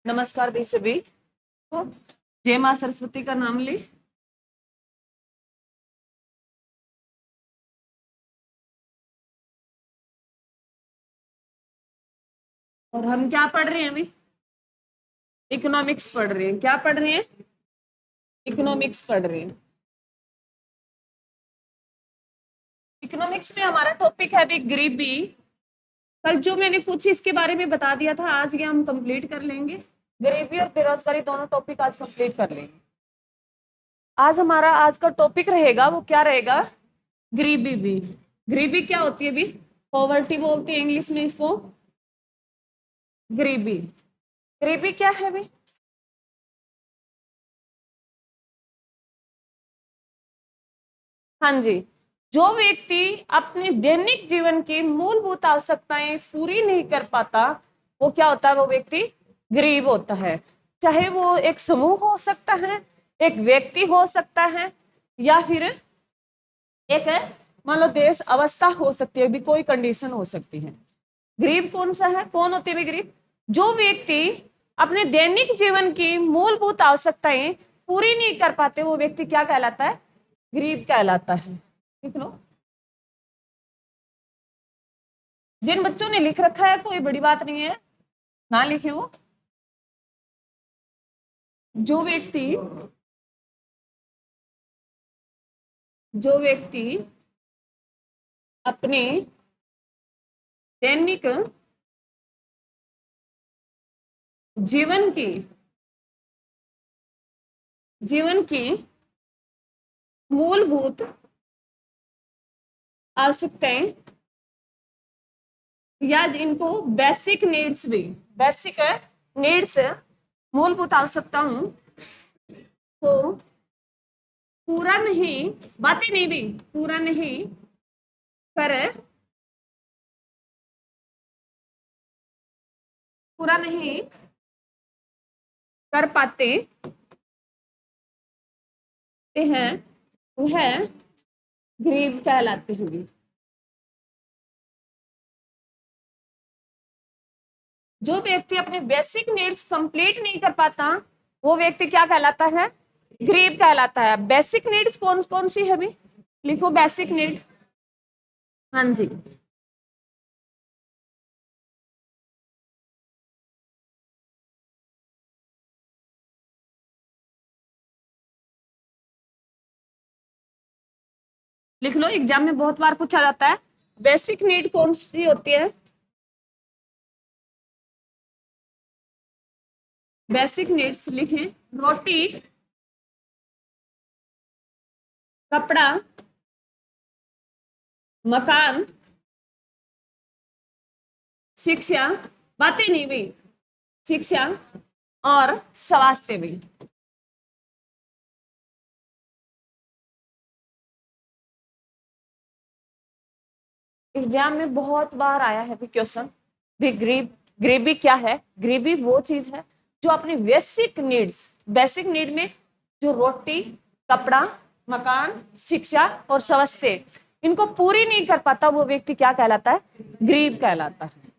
नमस्कार भी सभी को। जय माँ सरस्वती का नाम ले। और हम क्या पढ़ रहे हैं अभी? इकोनॉमिक्स पढ़ रहे हैं। क्या पढ़ रहे हैं? इकोनॉमिक्स पढ़ रहे हैं। इकोनॉमिक्स में हमारा टॉपिक है अभी गरीबी। कल जो मैंने कुछ इसके बारे में बता दिया था, आज ये हम कंप्लीट कर लेंगे। गरीबी और बेरोजगारी दोनों टॉपिक आज कंप्लीट कर लेंगे। आज हमारा आज का टॉपिक रहेगा, वो क्या रहेगा? गरीबी भी। गरीबी क्या होती है भी? पॉवर्टी बोलते हैं इंग्लिश में इसको। गरीबी। गरीबी क्या है भी? हाँ जी। जो व्यक्ति अपने दैनिक जीवन की मूलभूत आवश्यकताएं पूरी नहीं कर पाता, वो क्या होता है? वो व्यक्ति गरीब होता है। चाहे वो एक समूह हो सकता है, एक व्यक्ति हो सकता है, या फिर एक मान लो देश अवस्था हो सकती है, भी कोई कंडीशन हो सकती है। गरीब कौन सा है? कौन होते हैं गरीब? जो व्यक्ति अपने दैनिक जीवन की मूलभूत आवश्यकताएं पूरी नहीं कर पाते, वो व्यक्ति क्या कहलाता है? गरीब कहलाता है। लिख लो। जिन बच्चों ने लिख रखा है कोई बड़ी बात नहीं है, ना लिखे वो। जो व्यक्ति जो व्यक्ति अपने दैनिक जीवन की मूलभूत आवश्यकताएं, या जिनको बेसिक नीड्स मूलभूत आवश्यकता हूं, तो पूरा नहीं, बातें नहीं भी पूरा नहीं कर पूरा नहीं कर पाते हैं, वह गरीब कहलाते हैं। जो व्यक्ति अपने बेसिक नीड्स कंप्लीट नहीं कर पाता, वो व्यक्ति क्या कहलाता है? गरीब कहलाता है। बेसिक नीड्स कौन कौन सी है भी? लिखो बेसिक नीड। हाँ जी। लिख लो, एग्जाम में बहुत बार पूछा जाता है। बेसिक नीड कौन सी होती है? बेसिक नीड्स लिखें। रोटी, कपड़ा, मकान, शिक्षा, बातें नहीं भी, शिक्षा और स्वास्थ्य भी। एग्जाम में बहुत बार आया है भी क्वेश्चन भी। गरीबी क्या है? गरीबी वो चीज है जो अपनी बेसिक नीड में जो रोटी, कपड़ा, मकान, शिक्षा और स्वास्थ्य, इनको पूरी नहीं कर पाता, वो व्यक्ति क्या कहलाता है? गरीब कहलाता है।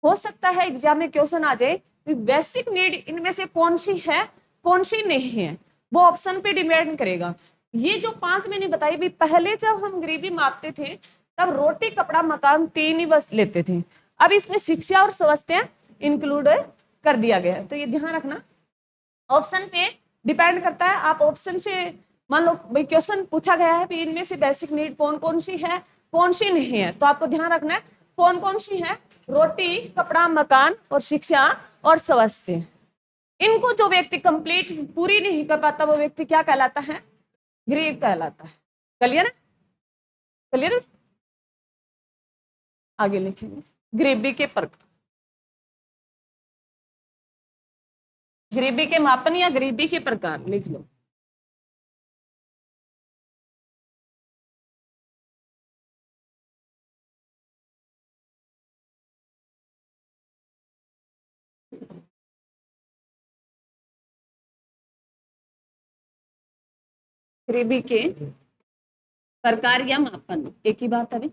हो सकता है एग्जाम में क्वेश्चन आ जाए बेसिक नीड इनमें से कौन सी है, कौन सी नहीं है, वो ऑप्शन पे डिपेंड करेगा। ये जो 5 मैंने बताई भी, पहले जब हम गरीबी मापते थे तब रोटी, कपड़ा, मकान 3 ही बस लेते थे। अब इसमें शिक्षा और स्वास्थ्य इंक्लूड कर दिया गया है, तो ये ध्यान रखना। ऑप्शन पे डिपेंड करता है। आप ऑप्शन से मान लो भाई क्वेश्चन पूछा गया है, इनमें से बेसिक नीड कौन कौन सी है, कौन सी नहीं है, तो आपको ध्यान रखना है कौन कौन सी है। रोटी, कपड़ा, मकान और शिक्षा और स्वास्थ्य, इनको जो व्यक्ति कंप्लीट पूरी नहीं कर पाता, वो व्यक्ति क्या कहलाता है? गरीब कहलाता है। क्लियर है? क्लियर है? आगे लिखेंगे गरीबी के प्रकार। गरीबी के मापन या गरीबी के प्रकार लिख लो। गरीबी के प्रकार या मापन एक ही बात है।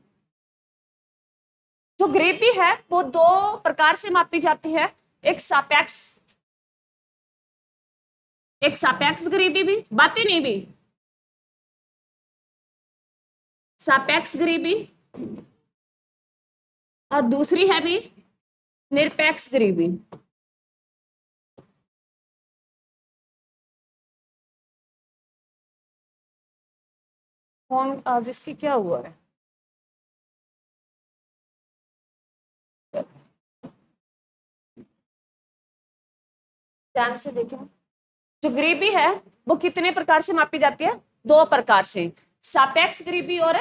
जो गरीबी है वो 2 प्रकार से मापी जाती है। एक सापेक्ष एक सापेक्ष गरीबी भी, बातें नहीं भी, सापेक्ष गरीबी, और दूसरी है भी निरपेक्ष गरीबी। कौन आज इसकी क्या हुआ है? ध्यान से देखें, जो गरीबी है वो कितने प्रकार से मापी जाती है? दो प्रकार से, सापेक्ष गरीबी और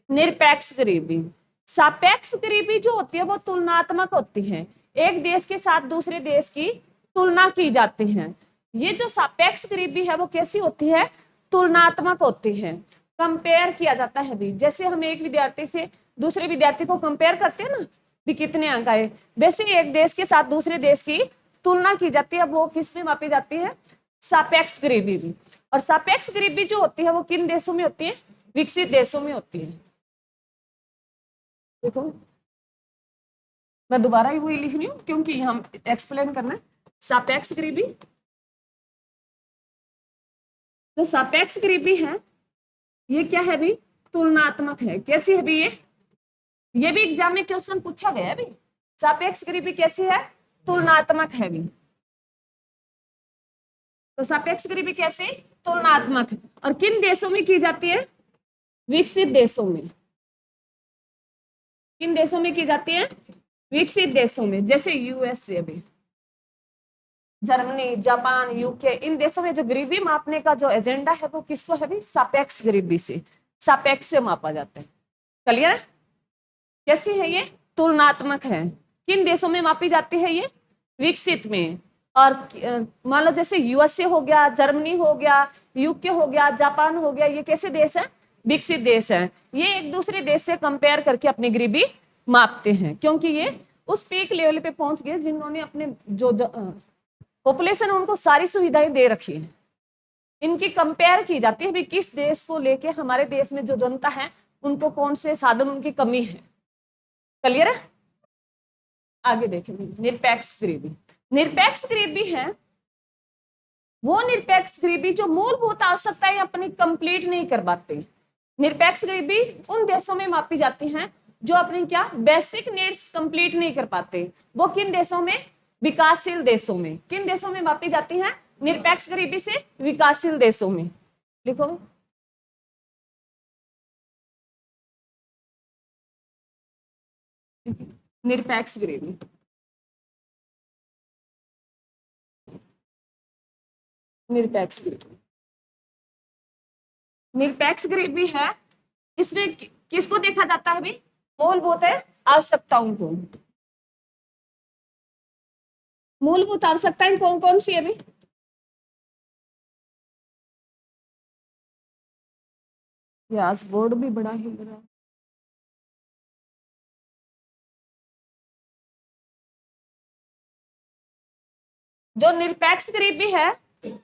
निरपेक्ष गरीबी। सापेक्ष गरीबी जो होती है वो तुलनात्मक होती है, एक देश के साथ दूसरे देश की तुलना की जाती है। ये जो सापेक्ष गरीबी है वो कैसी होती है? तुलनात्मक होती है, कंपेयर किया जाता है भी। जैसे हम एक विद्यार्थी से दूसरे विद्यार्थी को कंपेयर करते हैं ना भी कितने अंक आए, वैसे एक देश के साथ दूसरे देश की तुलना की जाती है, वो किस में मापी जाती है? सापेक्ष गरीबी भी। और सापेक्ष गरीबी जो होती है वो किन देशों में होती है? विकसित देशों में होती है। देखो मैं दोबारा ही वही लिख रही हूँ क्योंकि हम एक्सप्लेन करना है। सापेक्ष गरीबी, जो सापेक्ष गरीबी है ये क्या है भी? तुलनात्मक है। कैसी है भी ये भी एग्जाम में क्वेश्चन पूछा गया है भी। सापेक्ष गरीबी कैसी है? तुलनात्मक है भी। तो सापेक्ष गरीबी कैसे? तुलनात्मक। और किन देशों में की जाती है? विकसित देशों में। किन देशों में की जाती है? विकसित देशों में, जैसे यूएसए भी, जर्मनी, जापान, यूके, इन देशों में जो गरीबी मापने का जो एजेंडा है वो किसको है भी? सापेक्ष गरीबी से, सापेक्ष से मापा जाता है। क्लियर? कैसी है ये? तुलनात्मक है। किन देशों में मापी जाती है ये? विकसित में। और मान लो जैसे यूएसए हो गया, जर्मनी हो गया, यूके हो गया, जापान हो गया, ये कैसे देश है? विकसित देश है। ये एक दूसरे देश से कंपेयर करके अपनी गरीबी मापते हैं, क्योंकि ये उस पीक लेवल पे पहुंच गए जिन्होंने अपने जो पॉपुलेशन उनको सारी सुविधाएं दे रखी है। इनकी कंपेयर की जाती है भी किस देश को लेके हमारे देश में जो जनता है उनको कौन से साधन उनकी कमी है। क्लियर है? आगे देखेंगे निरपेक्ष गरीबी। निरपेक्ष गरीबी है वो निरपेक्ष गरीबी जो मूलभूत आवश्यकताएं अपनी कंप्लीट नहीं कर पाते। निरपेक्ष गरीबी उन देशों में मापी जाती है जो अपनी क्या? बेसिक नीड्स कंप्लीट नहीं कर पाते। वो किन देशों में? विकासशील देशों में। किन देशों में मापी जाती है निरपेक्ष गरीबी से? विकासशील देशों में। लिखो निरपेक्ष गरीबी। निरपेक्ष गरीबी, निरपेक्ष गरीबी है, इसमें किसको देखा जाता है भी? मूलभूत आवश्यकताओं को। मूलभूत आवश्यकताएं कौन कौन सी है भी? ये आज बोर्ड भी बड़ा ही बड़ा। जो निरपेक्ष गरीबी है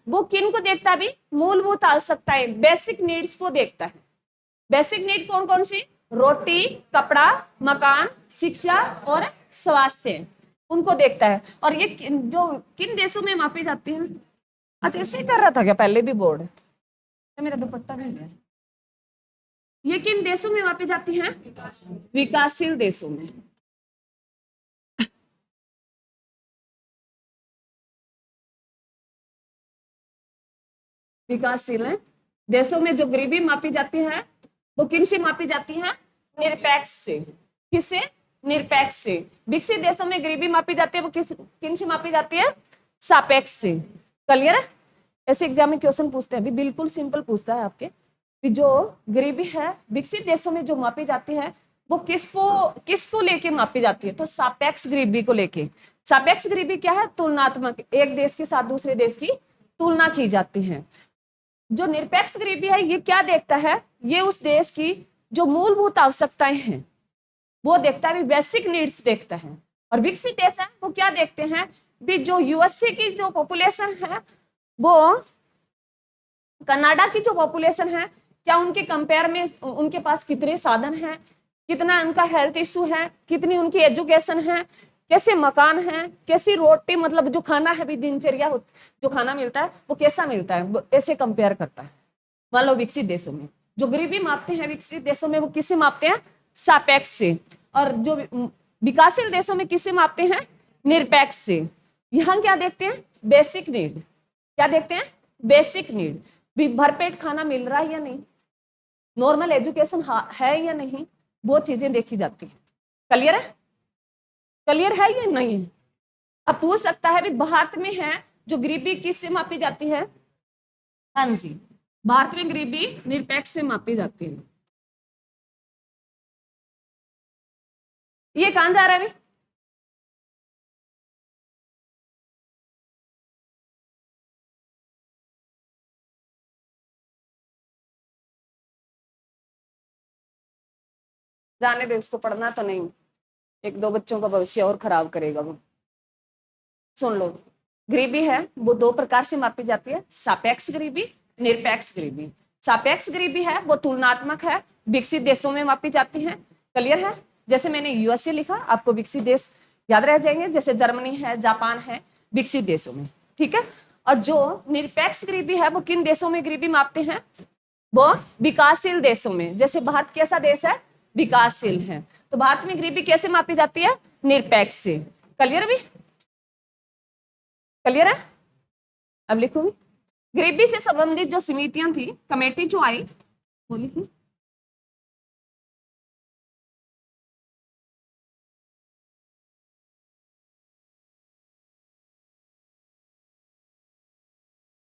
वो किन को देखता है भी? मूलभूत आवश्यकताएं, बेसिक नीड्स को देखता है। बेसिक नीड कौन कौन सी? रोटी, कपड़ा, मकान, शिक्षा और स्वास्थ्य, उनको देखता है। और ये जो किन देशों में मापी जाती है? अच्छा ऐसे ही कर रहा था क्या पहले भी बोर्ड? मेरा दुपट्टा भी है। ये किन देशों में मापी जाती है? विकासशील देशों में। विकासशील है देशों में जो गरीबी मापी जाती है वो किन से मापी जाती है? निरपेक्ष से। किससे? निरपेक्ष से। विकसित देशों में गरीबी मापी जाती है वो किन से मापी जाती है? सापेक्ष से। क्लियर है? ऐसे एग्जाम में क्वेश्चन पूछते हैं भी, बिल्कुल सिंपल पूछता है आपके कि जो गरीबी है विकसित देशों में जो मापी जाती है वो किसको लेके मापी जाती है? तो सापेक्ष गरीबी को लेके। सापेक्ष गरीबी क्या है? तुलनात्मक, एक देश के साथ दूसरे देश की तुलना की जाती है। जो निरपेक्ष गरीबी है ये क्या देखता है? ये उस देश की जो मूलभूत आवश्यकताएं हैं वो देखता है, बेसिक नीड्स देखता है। और विकसित देश है वो क्या देखते हैं भी? जो यूएसए की जो पॉपुलेशन है वो कनाडा की जो पॉपुलेशन है, क्या उनके कंपेयर में उनके पास कितने साधन हैं, कितना उनका हेल्थ इश्यू है, कितनी उनकी एजुकेशन है, कैसे मकान है, कैसी रोटी, मतलब जो खाना है भी दिनचर्या जो खाना मिलता है वो कैसा मिलता है, वो ऐसे कंपेयर करता है। मान लो विकसित देशों में जो गरीबी मापते हैं, विकसित देशों में वो किससे मापते हैं, सापेक्ष से, और जो विकासशील देशों में किससे मापते हैं, निरपेक्ष से। यहाँ क्या देखते हैं, बेसिक नीड। क्या देखते हैं, बेसिक नीड, भी भरपेट खाना मिल रहा है या नहीं, नॉर्मल एजुकेशन है या नहीं, वो चीजें देखी जाती है। क्लियर है, क्लियर है या नहीं। अब पूछ सकता है भी भारत में है जो गरीबी किससे मापी जाती है, हाँ जी, भारत में गरीबी निरपेक्ष से मापी जाती है। ये कहां जा रहा है अभी, जाने दे उसको, पढ़ना तो नहीं, एक दो बच्चों का भविष्य और खराब करेगा वो। सुन लो, गरीबी है वो दो प्रकार से मापी जाती है, सापेक्ष गरीबी, निरपेक्ष गरीबी। सापेक्ष गरीबी है वो तुलनात्मक है, विकसित देशों में मापी जाती है। क्लियर है, जैसे मैंने यूएसए लिखा, आपको विकसित देश याद रह जाएंगे, जैसे जर्मनी है, जापान है, विकसित देशों में। ठीक है, और जो निरपेक्ष गरीबी है वो किन देशों में गरीबी मापते हैं, वो विकासशील देशों में। जैसे भारत कैसा देश है, विकासशील है, तो भारत में गरीबी कैसे मापी जाती है, निरपेक्ष से। क्लियर भी, क्लियर है। अब लिखूंगी, गरीबी से संबंधित जो समितियां थी, कमेटी जो आई वो लिखी,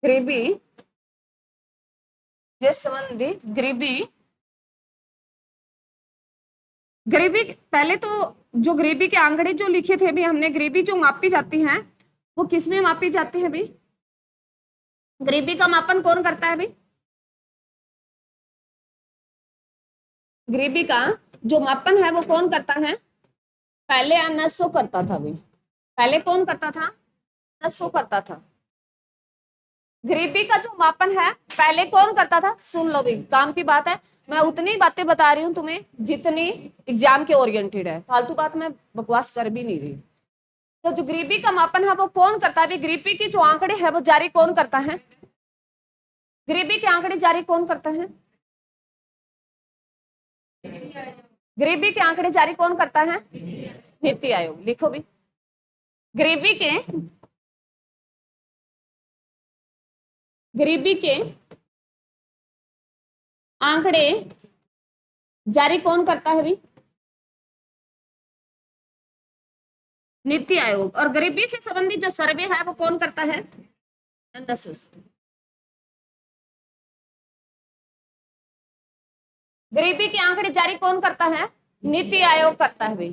गरीबी से संबंधित, गरीबी, गरीबी पहले तो जो गरीबी के आंकड़े जो लिखे थे भी हमने, गरीबी जो मापी जाती है वो किसमें मापी जाती है भी, गरीबी का मापन कौन करता है भी, गरीबी का जो मापन है वो कौन करता है, पहले एनएसओ करता था भी, पहले कौन करता था, एनएसओ करता था। गरीबी का जो मापन है पहले कौन करता था, सुन लो भी, काम की बात है, मैं उतनी बातें बता रही हूँ तुम्हें जितनी एग्जाम के ओरिएंटेड है, फालतू बात मैं बकवास कर भी नहीं रही। तो जो गरीबी का मापन है वो कौन करता है, गरीबी की जो आंकड़े है वो जारी कौन करता है, गरीबी के आंकड़े जारी कौन करता है, गरीबी के आंकड़े जारी कौन करता है, नीति आयोग। लिखो भी, गरीबी के, गरीबी के आंकड़े जारी कौन करता है भी, नीति आयोग। और गरीबी से संबंधित जो सर्वे है वो कौन करता है, गरीबी के आंकड़े जारी कौन करता है, नीति आयोग करता है भाई।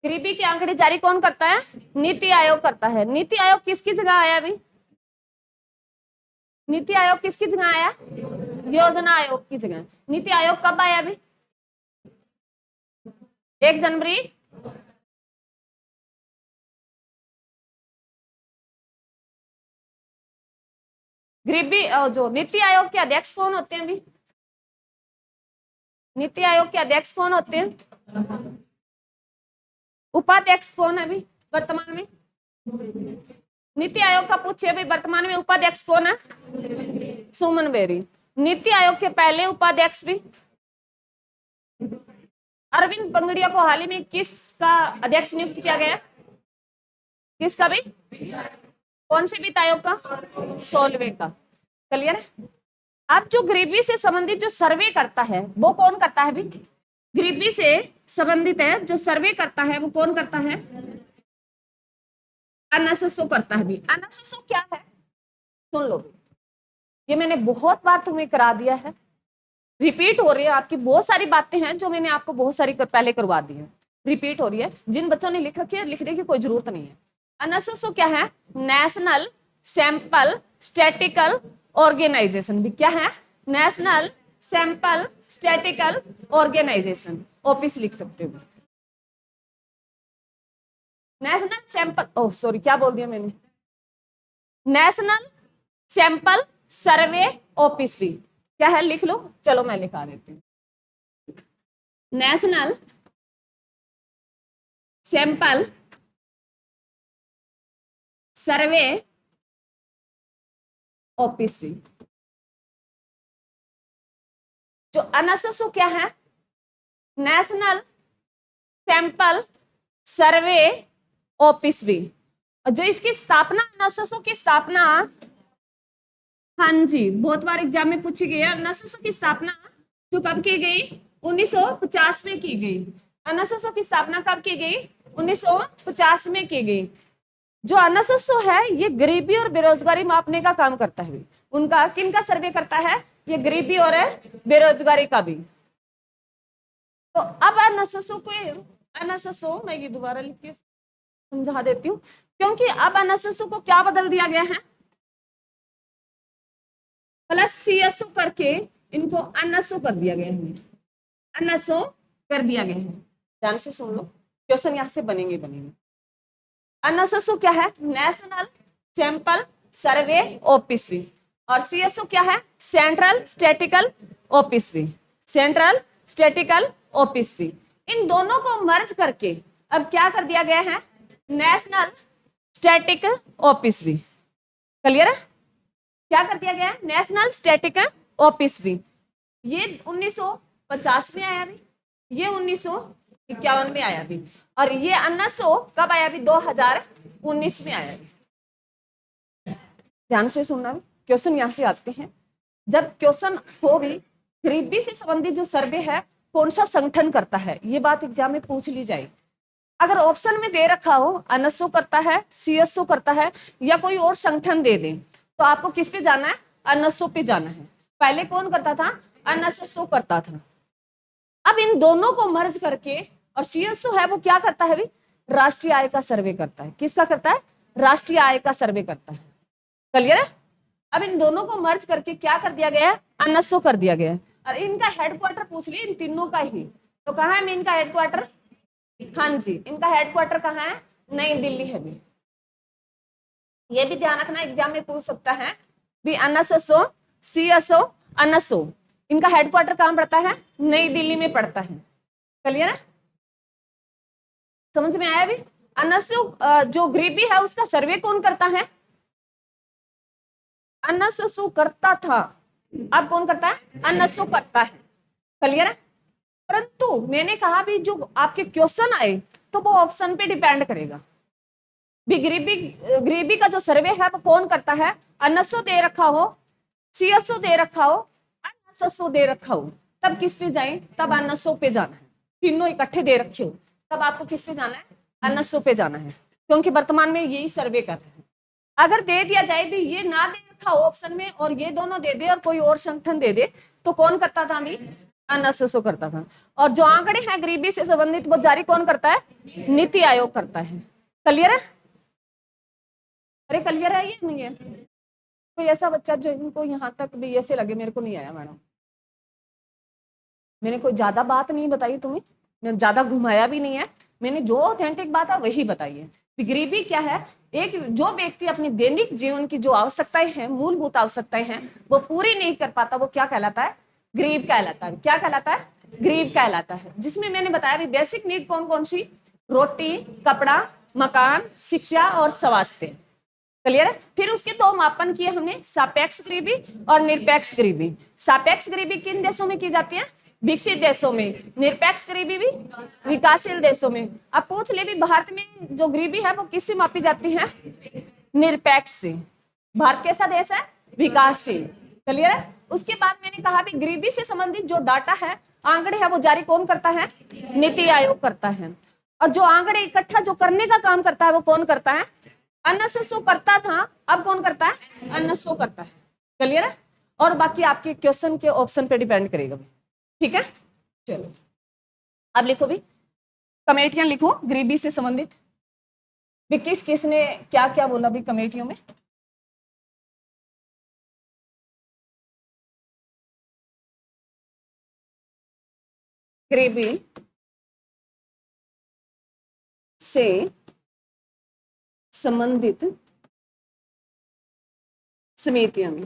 गरीबी के आंकड़े जारी कौन करता है, नीति आयोग करता है। नीति आयोग किसकी जगह आया भाई, नीति आयोग किसकी जगह आया, योजना आयोग की जगह। नीति आयोग कब आया भाई, 1 जनवरी, गरीबी जो नीति आयोग के अध्यक्ष कौन होते हैं भी, नीति आयोग के अध्यक्ष कौन होते हैं, उपाध्यक्ष कौन है भी वर्तमान में, नीति आयोग का पूछे भाई वर्तमान में उपाध्यक्ष कौन है, सुमन बेरी। नीति आयोग के पहले उपाध्यक्ष भी अरविंद पंगड़िया को हाल ही में किसका अध्यक्ष नियुक्त किया गया, किसका भी, कौन से वित्त आयोग का, 16वें का। क्लियर है। अब जो गरीबी से संबंधित जो सर्वे करता है वो कौन करता है भी, गरीबी से संबंधित है जो सर्वे करता है वो कौन करता है, एनएसएसओ करता है भी। एनएसएसओ क्या है, सुन लो भी, ये मैंने बहुत बार तुम्हें करा दिया है, रिपीट हो रही है, आपकी बहुत सारी बातें हैं जो मैंने आपको बहुत सारी पहले करवा दी है, रिपीट हो रही है। जिन बच्चों ने लिख रखी है लिखने की कोई जरूरत नहीं है। एनएसएसओ क्या है, नेशनल सैंपल स्टैटिकल ऑर्गेनाइजेशन। भी क्या है, national sample statistical organisation, office लिख सकते हो। नेशनल सैंपल, ओह सॉरी क्या बोल दिया मैंने, नेशनल सैंपल सर्वे ऑफिस भी क्या है, लिख लो, चलो मैं लिखा देती हूँ। नेशनल सैंपल सर्वे ऑफिस भी। जो एनएसएसओ क्या है? नेशनल सैंपल सर्वे ऑफिस भी। और जो इसकी स्थापना, एनएसएसओ की स्थापना, हाँ जी, बहुत बार एग्जाम में पूछी गई है। एनएसएसओ की स्थापना जो कब की गई? 1950 में की गई। एनएसएसओ की स्थापना कब की गई? 1950 में की गई। जो एनएसएसओ है ये गरीबी और बेरोजगारी मापने का काम करता है। उनका किनका सर्वे करता है? ये गरीबी और बेरोजगारी का भी। तो अब एनएसएसओ मैं ये दोबारा लिख के समझा देती हूँ, क्योंकि अब एनएसएसओ को क्या बदल दिया गया है? प्लस सीएसओ करके इनको एनएसओ कर दिया गया है। एनएसओ कर दिया गया है। ध्यान से सुन लो, क्वेश्चन यहां से बनेंगे। एनएसएसओ क्या है? नेशनल सैंपल सर्वे ऑफिस भी। और सीएसओ क्या है? सेंट्रल स्टैटिकल ऑफिस भी। सेंट्रल स्टैटिकल ऑफिस भी। इन दोनों को मर्ज करके अब क्या कर दिया गया है? नेशनल स्टैटिक ऑफिस भी। क्लियर है? क्या कर दिया गया? नेशनल स्टैटिक ऑफिस भी। ये 1950 में आया भी, ये 1951 में आया भी, और ये 1900 कब आया भी? 2019 में आया भी। ध्यान से सुनना भी, क्वेश्चन यहां से आते हैं। जब क्वेश्चन हो भी गरीबी से संबंधित जो सर्वे है कौन सा संगठन करता है, ये बात एग्जाम में पूछ ली जाए। अगर ऑप्शन में दे रखा हो एनएसओ करता है, सीएसओ करता है, या कोई और संगठन दे दे, तो आपको किस पे जाना है? एनएसओ पे जाना है। पहले कौन करता था? एनएसएसओ करता था। अब इन दोनों को मर्ज करके, और सीएसओ है वो क्या करता है भी? राष्ट्रीय आय का सर्वे करता है। किसका करता है? राष्ट्रीय आय का सर्वे करता है। क्लियर है? अब इन दोनों को मर्ज करके क्या कर दिया गया है? एनएसओ कर दिया गया है। और इनका हेडक्वार्टर पूछ लिया इन तीनों का ही, तो कहाँ है इनका हेडक्वार्टर? हाँ जी, इनका हेडक्वार्टर कहाँ है? नई दिल्ली है भी। ये भी ध्यान रखना, एग्जाम में पूछ सकता है भी। एनएसएसओ, सीएसओ, एनएसओ, इनका हेडक्वार्टर कहाँ पड़ता है? नई दिल्ली में पड़ता है। क्लियर है? समझ में आया भी? एनएसओ जो गरीबी है उसका सर्वे कौन करता है? एनएसएसओ करता था, अब कौन करता है? एनएसओ करता है। क्लियर है? परंतु मैंने कहा भी जो आपके क्वेश्चन आए तो वो ऑप्शन पे डिपेंड करेगा भी। गरीबी का जो सर्वे है वो कौन करता है? एनएसओ दे रखा हो, सीएसओ दे रखा हो, एनएसएसओ दे रखा हो, तब किस पे जाए? तब एनएसओ पे जाना है। तीनों इकट्ठे दे रखे हो तब आपको किस पे जाना है? एनएसओ पे जाना है, क्योंकि वर्तमान में यही सर्वे कर रहे हैं। अगर दे दिया जाए भी ये ना दे रखा हो ऑप्शन में, और ये दोनों दे दे और कोई और संगठन दे दे, तो कौन करता था? एनएसएसओ करता था। और जो आंकड़े हैं गरीबी से संबंधित वो जारी कौन करता है? नीति आयोग करता है। क्लियर है? अरे क्लियर है ये नहीं है? कोई ऐसा बच्चा जो इनको यहाँ तक भी ऐसे लगे मेरे को नहीं आया मैडम, मैंने कोई ज्यादा बात नहीं बताई तुम्हें, मैंने ज्यादा घुमाया भी नहीं है, मैंने जो ऑथेंटिक बात है वही बताई है। गरीबी क्या है? एक जो व्यक्ति अपनी दैनिक जीवन की जो आवश्यकताएं हैं, मूलभूत आवश्यकताएं हैं, वो पूरी नहीं कर पाता, वो क्या कहलाता है? गरीब कहलाता है। क्या कहलाता है? गरीब कहलाता है। जिसमें मैंने बताया भी बेसिक नीड कौन कौन सी? रोटी, कपड़ा, मकान, शिक्षा और स्वास्थ्य। क्लियर है? फिर उसके दो मापन किए हमने, सापेक्ष गरीबी और निरपेक्ष गरीबी। सापेक्ष गरीबी किन देशों में की जाती है? विकसित देशों में। निरपेक्ष गरीबी भी विकासशील देशों में। अब पूछ ले भी भारत में जो गरीबी है वो किससे मापी जाती है? निरपेक्ष से। भारत कैसा देश है? विकासशील। क्लियर है? उसके बाद मैंने कहा भी गरीबी से संबंधित जो डाटा है, आंकड़े है, वो जारी कौन करता है? नीति आयोग करता है। और जो आंकड़े इकट्ठा जो करने का काम करता है वो कौन करता है? एनएसएसओ करता था, अब कौन करता है? एनएसओ करता है। क्लियर है? और बाकी आपके क्वेश्चन के ऑप्शन पे डिपेंड करेगा। ठीक है, चलो अब लिखो भी, कमेटियां लिखो गरीबी से संबंधित। भी किस किसने क्या क्या बोला भी कमेटियों में? गरीबी से संबंधित समितियों में।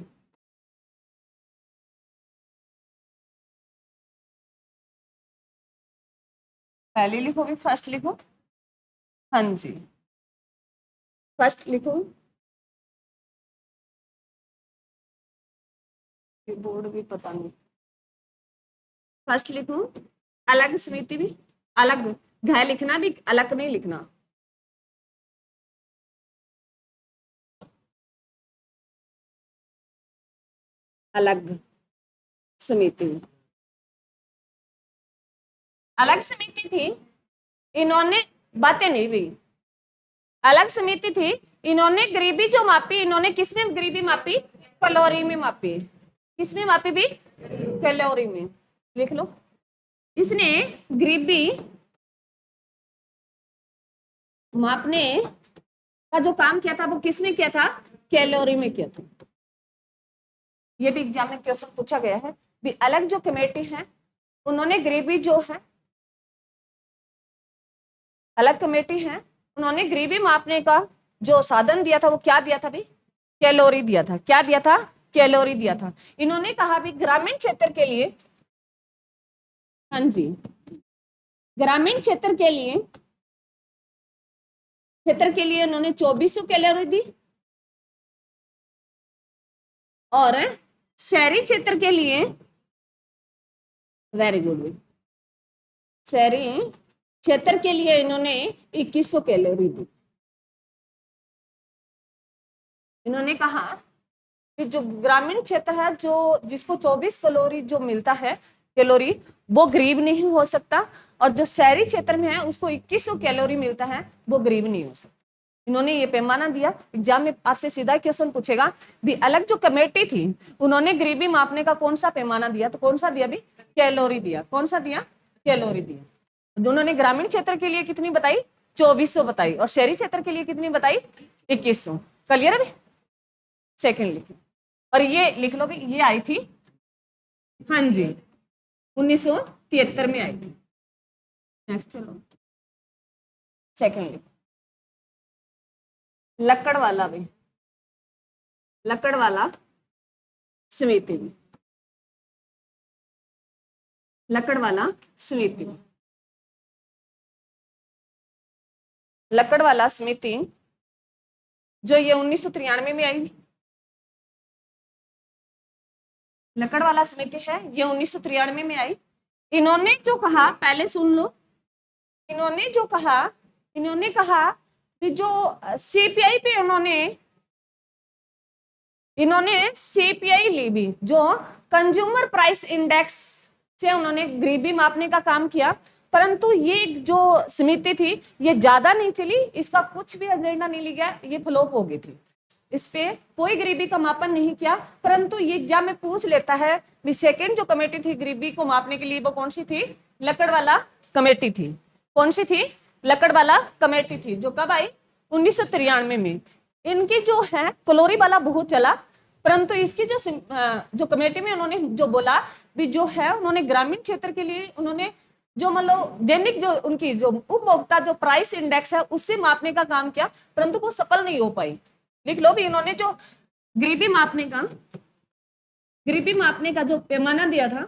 पहले लिखो भी, फर्स्ट लिखो। हाँ जी, फर्स्ट लिखो। बोर्ड भी पता नहीं। फर्स्ट लिखूं अलग समिति भी अलग, घ लिखना भी अलग नहीं लिखना। अलग समिति, अलग समिति थी, इन्होंने बातें नहीं भी, अलग समिति थी, इन्होंने गरीबी जो मापी, इन्होंने किस में गरीबी मापी? कैलोरी में मापी। किस में मापी भी? कैलोरी में। लिख लो, इसने गरीबी मापने का जो काम किया था वो किस में किया था? कैलोरी में किया था। ये भी एग्जाम में क्वेश्चन पूछा गया है। भी अलग जो कमेटी है उन्होंने गरीबी जो है, अलग कमेटी है उन्होंने गरीबी मापने का जो साधन दिया था वो क्या दिया था भी? कैलोरी दिया था। क्या दिया था? कैलोरी दिया था। इन्होंने कहा भी ग्रामीण क्षेत्र के लिए, हाँ जी, ग्रामीण क्षेत्र के लिए उन्होंने 2400 कैलोरी दी, और शहरी क्षेत्र के लिए, वेरी गुड, शहरी क्षेत्र के लिए इन्होंने 2100 कैलोरी दी। इन्होंने कहा कि जो ग्रामीण क्षेत्र है, जो जिसको 24 कैलोरी जो मिलता है कैलोरी, वो गरीब नहीं हो सकता, और जो शहरी क्षेत्र में है उसको 2100 कैलोरी मिलता है, वो गरीब नहीं हो सकता। इन्होंने ये पैमाना दिया। एग्जाम में आपसे सीधा क्वेश्चन पूछेगा भी अलग जो कमेटी थी उन्होंने गरीबी मापने का कौन सा पैमाना दिया? तो कौन सा दिया भी? कैलोरी दिया। कौन सा दिया? कैलोरी दिया। दोनों ने ग्रामीण क्षेत्र के लिए कितनी बताई? 2400 बताई, और शहरी क्षेत्र के लिए कितनी बताई? 2100। क्लियर है? सेकंड लिखो, और ये लिख लो भी, ये आई थी, हाँ जी, 1973 में आई थी। नेक्स्ट चलो, सेकंड लिखो, लकड़वाला भी, लकड़वाला समिति भी, लकड़वाला समिति, लकड़वाला समिति जो ये 1993 में आई, लकड़वाला समिति है ये 1993 में आई। इन्होंने जो कहा, पहले सुन लो, इन्होंने जो कहा, इन्होंने कहा कि जो सीपीआई पे इन्होंने सीपीआई ली भी, जो कंज्यूमर प्राइस इंडेक्स से उन्होंने गरीबी मापने का काम किया, परंतु ये जो समिति थी ये ज्यादा नहीं चली, इसका कुछ भी एजेंडा नहीं लिया, ये फ्लॉप हो गई थी। इस पे कोई गरीबी का मापन नहीं किया, परंतु ये एग्जाम में पूछ लेता है भी सेकेंड जो कमेटी थी गरीबी को मापने के लिए वो कौन सी थी? लकड़वाला कमेटी थी। कौन सी थी? लकड़वाला कमेटी थी, जो कब आई? 1993 में। इनकी जो है कैलोरी वाला बहुत चला, परंतु इसकी जो कमेटी में उन्होंने जो बोला भी जो है, उन्होंने ग्रामीण क्षेत्र के लिए उन्होंने जो मतलब दैनिक जो उनकी जो उपभोक्ता जो प्राइस इंडेक्स है उससे मापने का काम किया, परंतु वो सफल नहीं हो पाई। लिख लो भी, इन्होंने जो गरीबी मापने का जो पैमाना दिया था,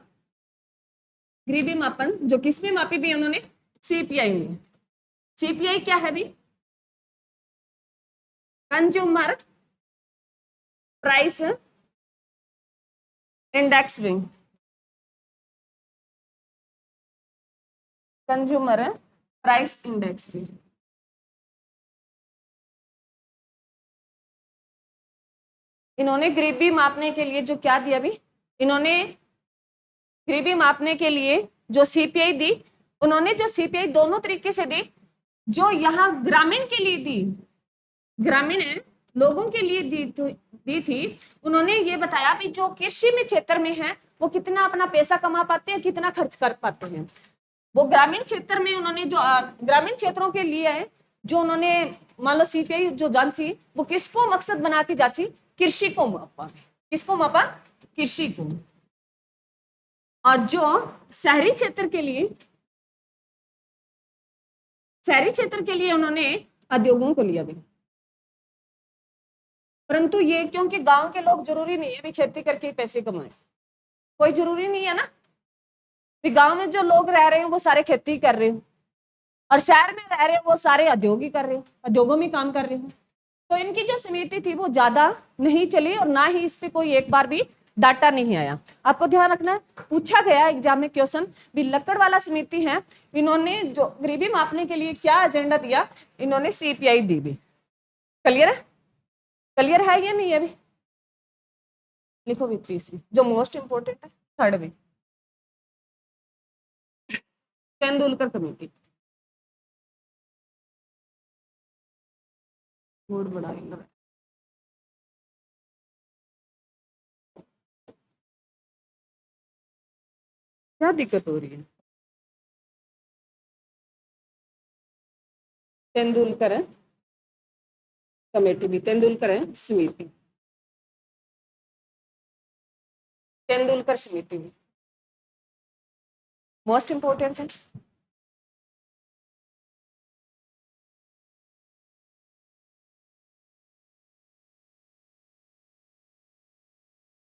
गरीबी मापन जो किसमें मापी भी उन्होंने? सीपीआई में। सीपीआई क्या है भी? कंज्यूमर प्राइस इंडेक्स में, कंज्यूमर प्राइस इंडेक्स में। इन्होंने गरीबी मापने के लिए जो क्या दिया भी, इन्होंने गरीबी मापने के लिए जो सीपीआई दी, उन्होंने जो सीपीआई दोनों तरीके से दी, जो यहाँ ग्रामीण के लिए दी, ग्रामीण लोगों के लिए दी थी, उन्होंने ये बताया भी जो कृषि में क्षेत्र में है वो कितना अपना पैसा कमा पाते हैं, कितना खर्च कर पाते हैं। वो ग्रामीण क्षेत्र में उन्होंने जो ग्रामीण क्षेत्रों के लिए है, जो उन्होंने मान लो सीपीआई जो जांची, वो किसको मकसद बना के जांची? कृषि को मापा। किसको मापा? कृषि को। और जो शहरी क्षेत्र के लिए उन्होंने उद्योगों को लिया भी, परंतु ये क्योंकि गांव के लोग जरूरी नहीं है भी खेती करके पैसे कमाए, कोई जरूरी नहीं है ना, गांव में जो लोग रह रहे हैं वो सारे खेती कर रहे हो, और शहर में रह रहे हो वो सारे उद्योगी कर रहे हो, उद्योगों में काम कर रहे हो। तो इनकी जो समिति थी वो ज्यादा नहीं चली, और ना ही इस पे कोई एक बार भी डाटा नहीं आया। आपको ध्यान रखना है, पूछा गया एग्जाम में क्वेश्चन भी लक्कड़ वाला समिति है, इन्होंने जो गरीबी मापने के लिए क्या एजेंडा दिया, इन्होंने सीपीआई दी भी। क्लियर है, क्लियर है या नहीं? अभी लिखो भी तीसरी जो मोस्ट इंपोर्टेंट है, थर्ड में तेंदुलकर कमेटी। बोर्ड बड़ा क्या दिक्कत हो रही है? तेंदुलकर है कमेटी भी, तेंदुलकर है समिति, तेंदुलकर समिति भी मोस्ट इंपोर्टेंट है।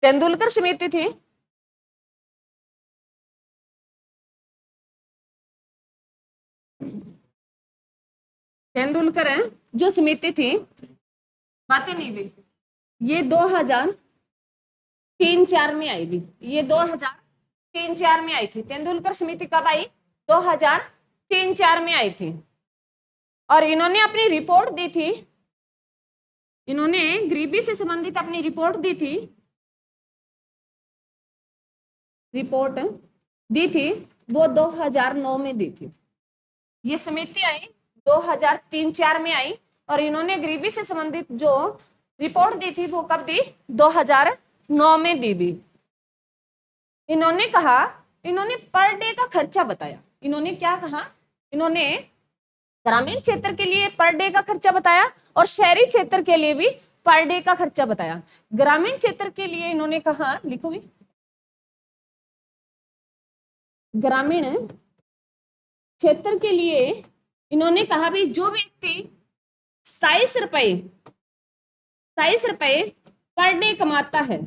तेंदुलकर समिति थी, तेंदुलकर है जो समिति थी, बातें नहीं हुई, ये 2003-4 में आई भी, ये 2003-4 में आई थी। तेंदुलकर समिति कब आई? 2003-4 में आई थी। और इन्होंने अपनी रिपोर्ट दी थी, इन्होंने गरीबी से संबंधित अपनी रिपोर्ट दी थी, रिपोर्ट दी थी वो 2009 में दी थी। ये समिति आई 2003-4 में आई, और इन्होंने गरीबी से संबंधित जो रिपोर्ट दी थी वो कब दी? 2009 में दी भी। इन्होंने कहा, इन्होंने पर डे का खर्चा बताया। इन्होंने क्या कहा? इन्होंने ग्रामीण क्षेत्र के लिए पर डे का खर्चा बताया और शहरी क्षेत्र के लिए भी पर डे का खर्चा बताया। ग्रामीण क्षेत्र के लिए इन्होंने कहा, लिखो भी, ग्रामीण क्षेत्र के लिए इन्होंने कहा भी जो व्यक्ति 27 रुपए पर डे कमाता है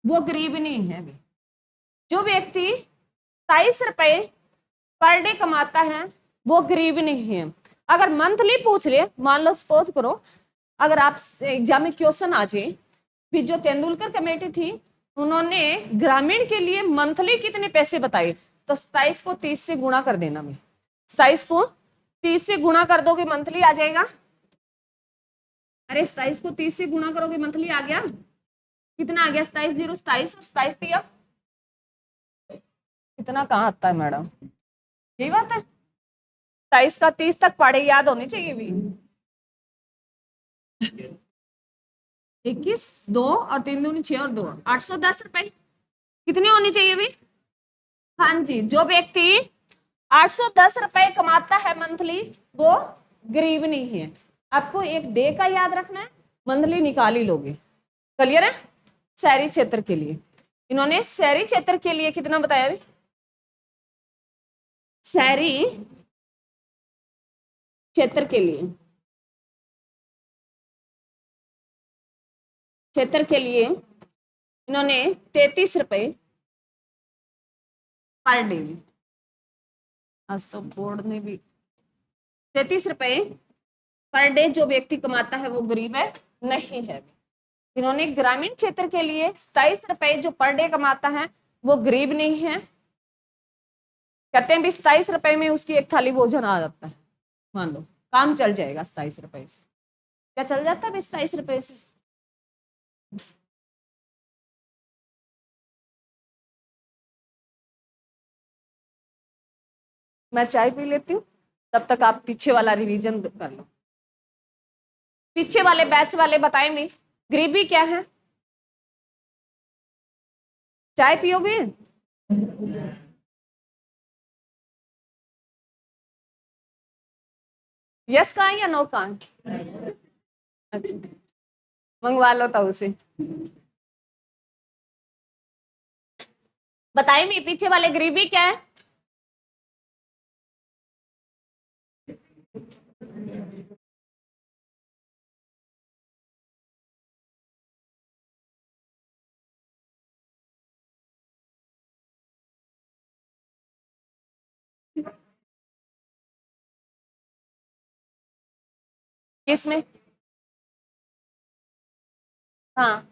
वो गरीब नहीं है। जो व्यक्ति 27 रुपए पर डे कमाता है वो गरीब नहीं है। अगर मंथली पूछ ले, मान लो सपोज करो, अगर आप एग्जाम में क्वेश्चन आ जाए भी जो तेंदुलकर कमेटी थी उन्होंने ग्रामीण के लिए मंथली कितने पैसे बताए, तो 27 को 30 से गुणा कर देना। मैं 27 को 30 से गुणा कर दोगे मंथली आ जाएगा। अरे 27 को 30 से गुणा करोगे मंथली आ गया, कितना आ गया? 27 0 27 और 27 दिया, कितना कहाँ आता है मैडम? यही बात है, 27 का 30 तक पढ़े याद होने चाहिए भी। 21 2 और 3 दूनी 6 और 2 810 रुपए कितने होने चाहिए भी? हाँ जी, जो व्यक्ति 810 रुपए कमाता है मंथली वो गरीब नहीं है। आपको एक डे का याद रखना है, मंथली निकाल ही लोगे। क्लियर है? शहरी क्षेत्र के लिए इन्होंने शहरी क्षेत्र के लिए कितना बताया भी? शहरी क्षेत्र के लिए, क्षेत्र के लिए इन्होंने 33 रुपए पर डे में, आज तो बोर्ड ने भी 33 रुपए पर डे जो व्यक्ति कमाता है वो गरीब है नहीं है। इन्होंने ग्रामीण क्षेत्र के लिए 27 रुपए जो पर डे कमाता है वो गरीब नहीं है। कहते हैं भी 27 रुपए में उसकी एक थाली भोजन आ जाता है, मान लो काम चल जाएगा 27 रुपए से। क्या चल जाता है 27 रुपए से? मैं चाय पी लेती हूँ, तब तक आप पीछे वाला रिवीजन कर लो। पीछे वाले बैच वाले बताएंगे गरीबी क्या है। चाय पियोगे? यस कहा या नो कहा? अच्छा, मंगवा लो तो उसे। बताइए भी पीछे वाले गरीबी क्या है? किसमें? हाँ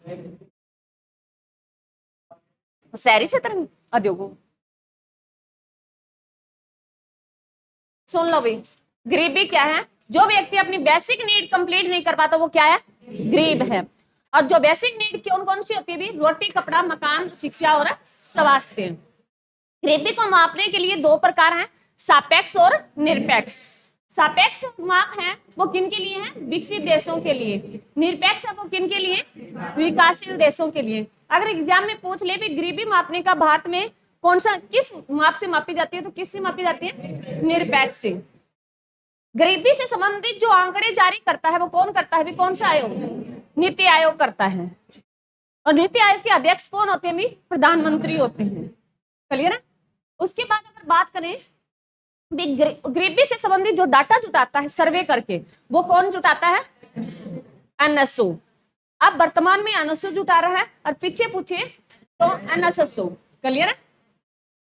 शहरी क्षेत्र में उद्योगों। सुन लो भाई, गरीबी क्या है? जो व्यक्ति अपनी बेसिक नीड कंप्लीट नहीं कर पाता वो क्या है? गरीब है। और जो बेसिक नीड कौन कौन सी होती है भी? रोटी, कपड़ा, मकान, शिक्षा और स्वास्थ्य। गरीबी को मापने के लिए दो प्रकार हैं, सापेक्ष और निरपेक्ष। सापेक्ष माप है वो किन के लिए है? विकसित देशों के लिए। निरपेक्ष है वो किन के लिए? विकासशील देशों के लिए। अगर एग्जाम में पूछ ले भी गरीबी मापने का भारत में कौन सा, किस माप से मापी जाती है, तो किससे मापी जाती है? निरपेक्ष से। गरीबी से संबंधित जो आंकड़े जारी करता है वो कौन करता है भी? कौन सा आयोग? नीति आयोग करता है। और नीति आयोग के अध्यक्ष कौन होते हैं भी? प्रधानमंत्री होते हैं। क्लियर है? उसके बाद अगर बात करें गरीबी से संबंधित जो डाटा जुटाता है सर्वे करके, वो कौन जुटाता है? एनएसओ। अब वर्तमान में एनएसओ जुटा रहा है और पीछे पूछे तो एनएसएसओ। क्लियर है?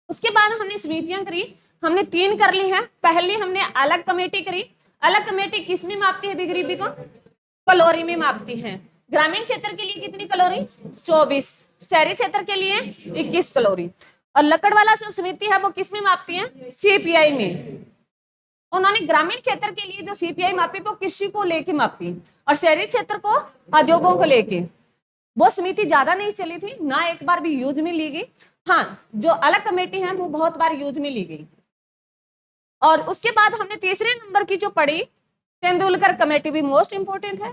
उसके बाद हमने समितियां करी, हमने 3 कर ली है। पहली हमने अलग कमेटी करी। अलग कमेटी किस में मापती है गरीबी को? कैलोरी में मापती है। ग्रामीण क्षेत्र के लिए कितनी कैलोरी? 24। शहरी क्षेत्र के लिए 21 कैलोरी। और लकड़वाला जो समिति है वो किस में मापती है? सीपीआई में। उन्होंने ग्रामीण क्षेत्र के लिए जो सीपीआई मापी वो कृषि को लेके मापी और शहरी क्षेत्र को उद्योगों को लेके। वो समिति ज्यादा नहीं चली थी, ना एक बार भी यूज में ली गई। हाँ, जो अलग कमेटी है वो बहुत बार यूज में ली गई। और उसके बाद हमने तीसरे नंबर की जो पढ़ी, तेंदुलकर कमेटी भी मोस्ट इंपोर्टेंट है।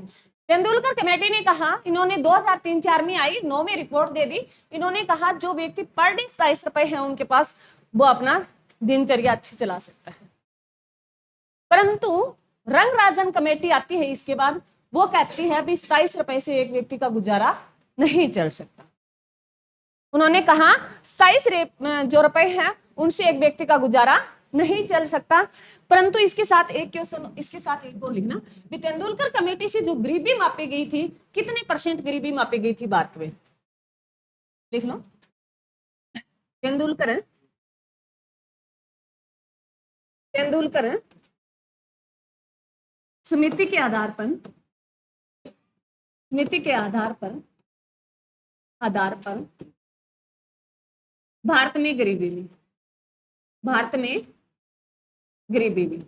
तेंदुलकर कमेटी ने कहा, इन्होंने 2003-4 में आई, 9 में रिपोर्ट दे दी। इन्होंने कहा जो व्यक्ति पर डे 27 रुपए है उनके पास, वो अपना दिनचर्या अच्छी चला सकता है। परंतु रंगराजन कमेटी आती है इसके बाद, वो कहती है अभी 27 रुपए से एक व्यक्ति का गुजारा नहीं चल सकता। उन्होंने कहा 27 जो रुपए हैं उनसे एक व्यक्ति का गुजारा नहीं चल सकता। परंतु इसके साथ एक क्वेश्चन, इसके साथ एक और लिखना भी, तेंदुलकर कमेटी से जो गरीबी मापी गई थी, कितने % गरीबी मापी गई थी भारत में? लिख लो। तेंदुलकर समिति के आधार पर, समिति के आधार पर भारत में गरीबी में, भारत में गरीबी में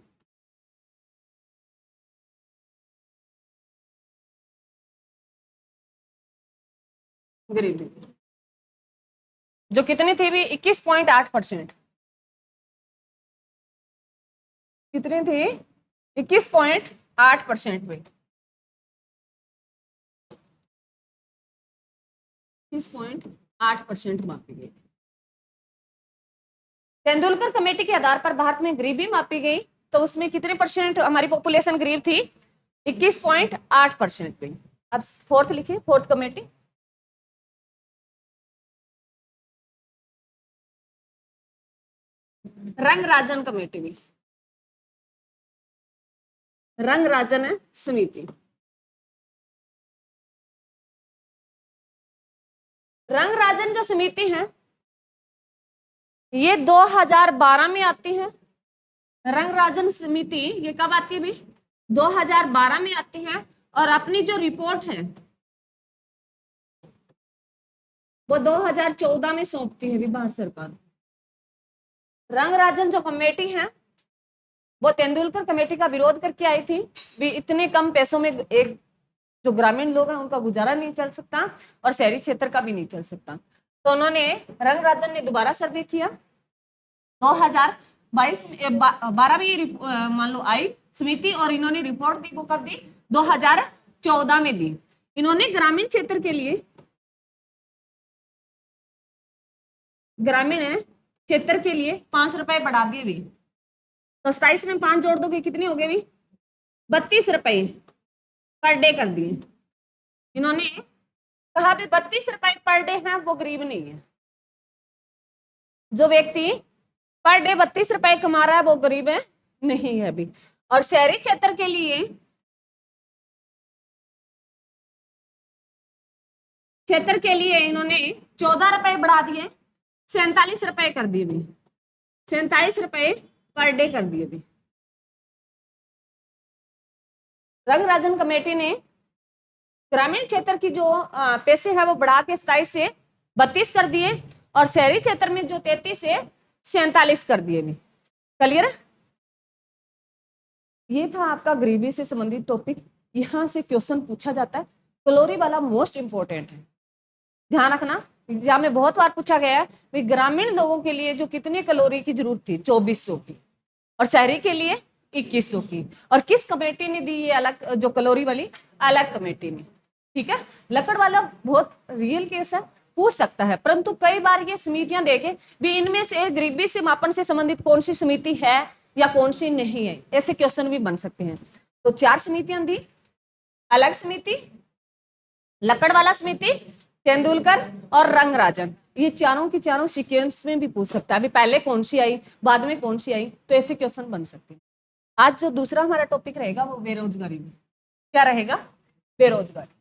गरीबी जो कितनी थी भी? 21.8%। कितनी थी? 21.8% में। 21.8% मापी गई थी। तेंदुलकर कमेटी के आधार पर भारत में गरीबी मापी गई, तो उसमें कितने % हमारी पॉपुलेशन गरीब थी? 21.8% पे। अब फोर्थ लिखिए, फोर्थ कमेटी रंगराजन कमेटी भी, रंगराजन समिति। रंगराजन जो समिति है ये 2012 में आती है। रंगराजन समिति ये कब आती है भी? 2012 में आती है। और अपनी जो रिपोर्ट है वो 2014 में सौंपती है भी भारत सरकार। रंगराजन जो कमेटी है वो तेंदुलकर कमेटी का विरोध करके आई थी भी, इतने कम पैसों में एक जो ग्रामीण लोग हैं उनका गुजारा नहीं चल सकता और शहरी क्षेत्र का भी नहीं चल सकता। तो उन्होंने, रंगराजन ने दोबारा सर्वे किया 2022-12 में मान लो आई समिति, और इन्होंने रिपोर्ट दी, वो कब दी? 2014 में दी। इन्होंने ग्रामीण क्षेत्र के लिए, ग्रामीण क्षेत्र के लिए 5 रुपए बढ़ा दिए भी। तो 27 में 5 जोड़ दोगे कितने हो गए भी? 32 रुपए पर डे कर दिए। इन्होंने कहा भी 32 रुपए पर डे है वो गरीब नहीं है। जो व्यक्ति पर डे 32 रुपए कमा रहा है वो गरीब है नहीं है भी। और शहरी क्षेत्र के लिए, इन्होंने 14 रुपए बढ़ा दिए, 47 रुपए कर दिए भी। 47 रुपए पर डे कर दिए भी। रंगराजन कमेटी ने ग्रामीण क्षेत्र की जो पैसे है वो बढ़ा के 27 से 32 कर दिए। और शहरी क्षेत्र में जो 33 से 47 कर दिए भी। क्लियर है? ये था आपका गरीबी से संबंधित टॉपिक। यहां से क्वेश्चन पूछा जाता है, कैलोरी वाला मोस्ट इंपॉर्टेंट है, ध्यान रखना। एग्जाम में बहुत बार पूछा गया है ग्रामीण लोगों के लिए जो कितनी कैलोरी की जरूरत थी, 2400 की, और शहरी के लिए 2100 की, और किस कमेटी ने दी ये अलग जो कैलोरी वाली, अलग कमेटी ने। ठीक है, लकड़ वाला बहुत रियल केस है, पूछ सकता है, परंतु कई बार ये समितियां देखे भी इनमें से गरीबी से मापन से संबंधित कौन सी समिति है या कौन सी नहीं है, ऐसे क्वेश्चन भी बन सकते हैं। तो 4 समितियां दी, अलग समिति, लकड़ वाला समिति, तेंदुलकर और रंगराजन। ये चारों की चारों सीक्वेंस में भी पूछ सकता है, अभी पहले कौन सी आई, बाद में कौन सी आई, तो ऐसे क्वेश्चन बन सकते हैं। आज जो दूसरा हमारा टॉपिक रहेगा वो बेरोजगारी में। क्या रहेगा? बेरोजगारी।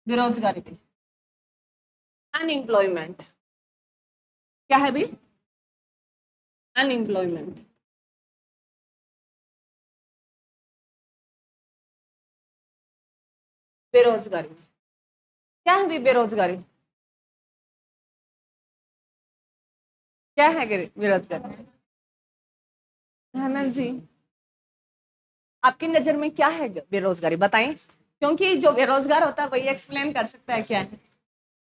बेरोजगारी में अनएम्प्लॉयमेंट क्या है भाई? अनएम्प्लॉयमेंट। बेरोजगारी क्या है भाई? बेरोजगारी क्या है? बेरोजगारी हेमंत जी, आपकी नजर में क्या है बेरोजगारी, बताएं। क्योंकि जो बेरोजगार होता है वही एक्सप्लेन कर सकता है क्या है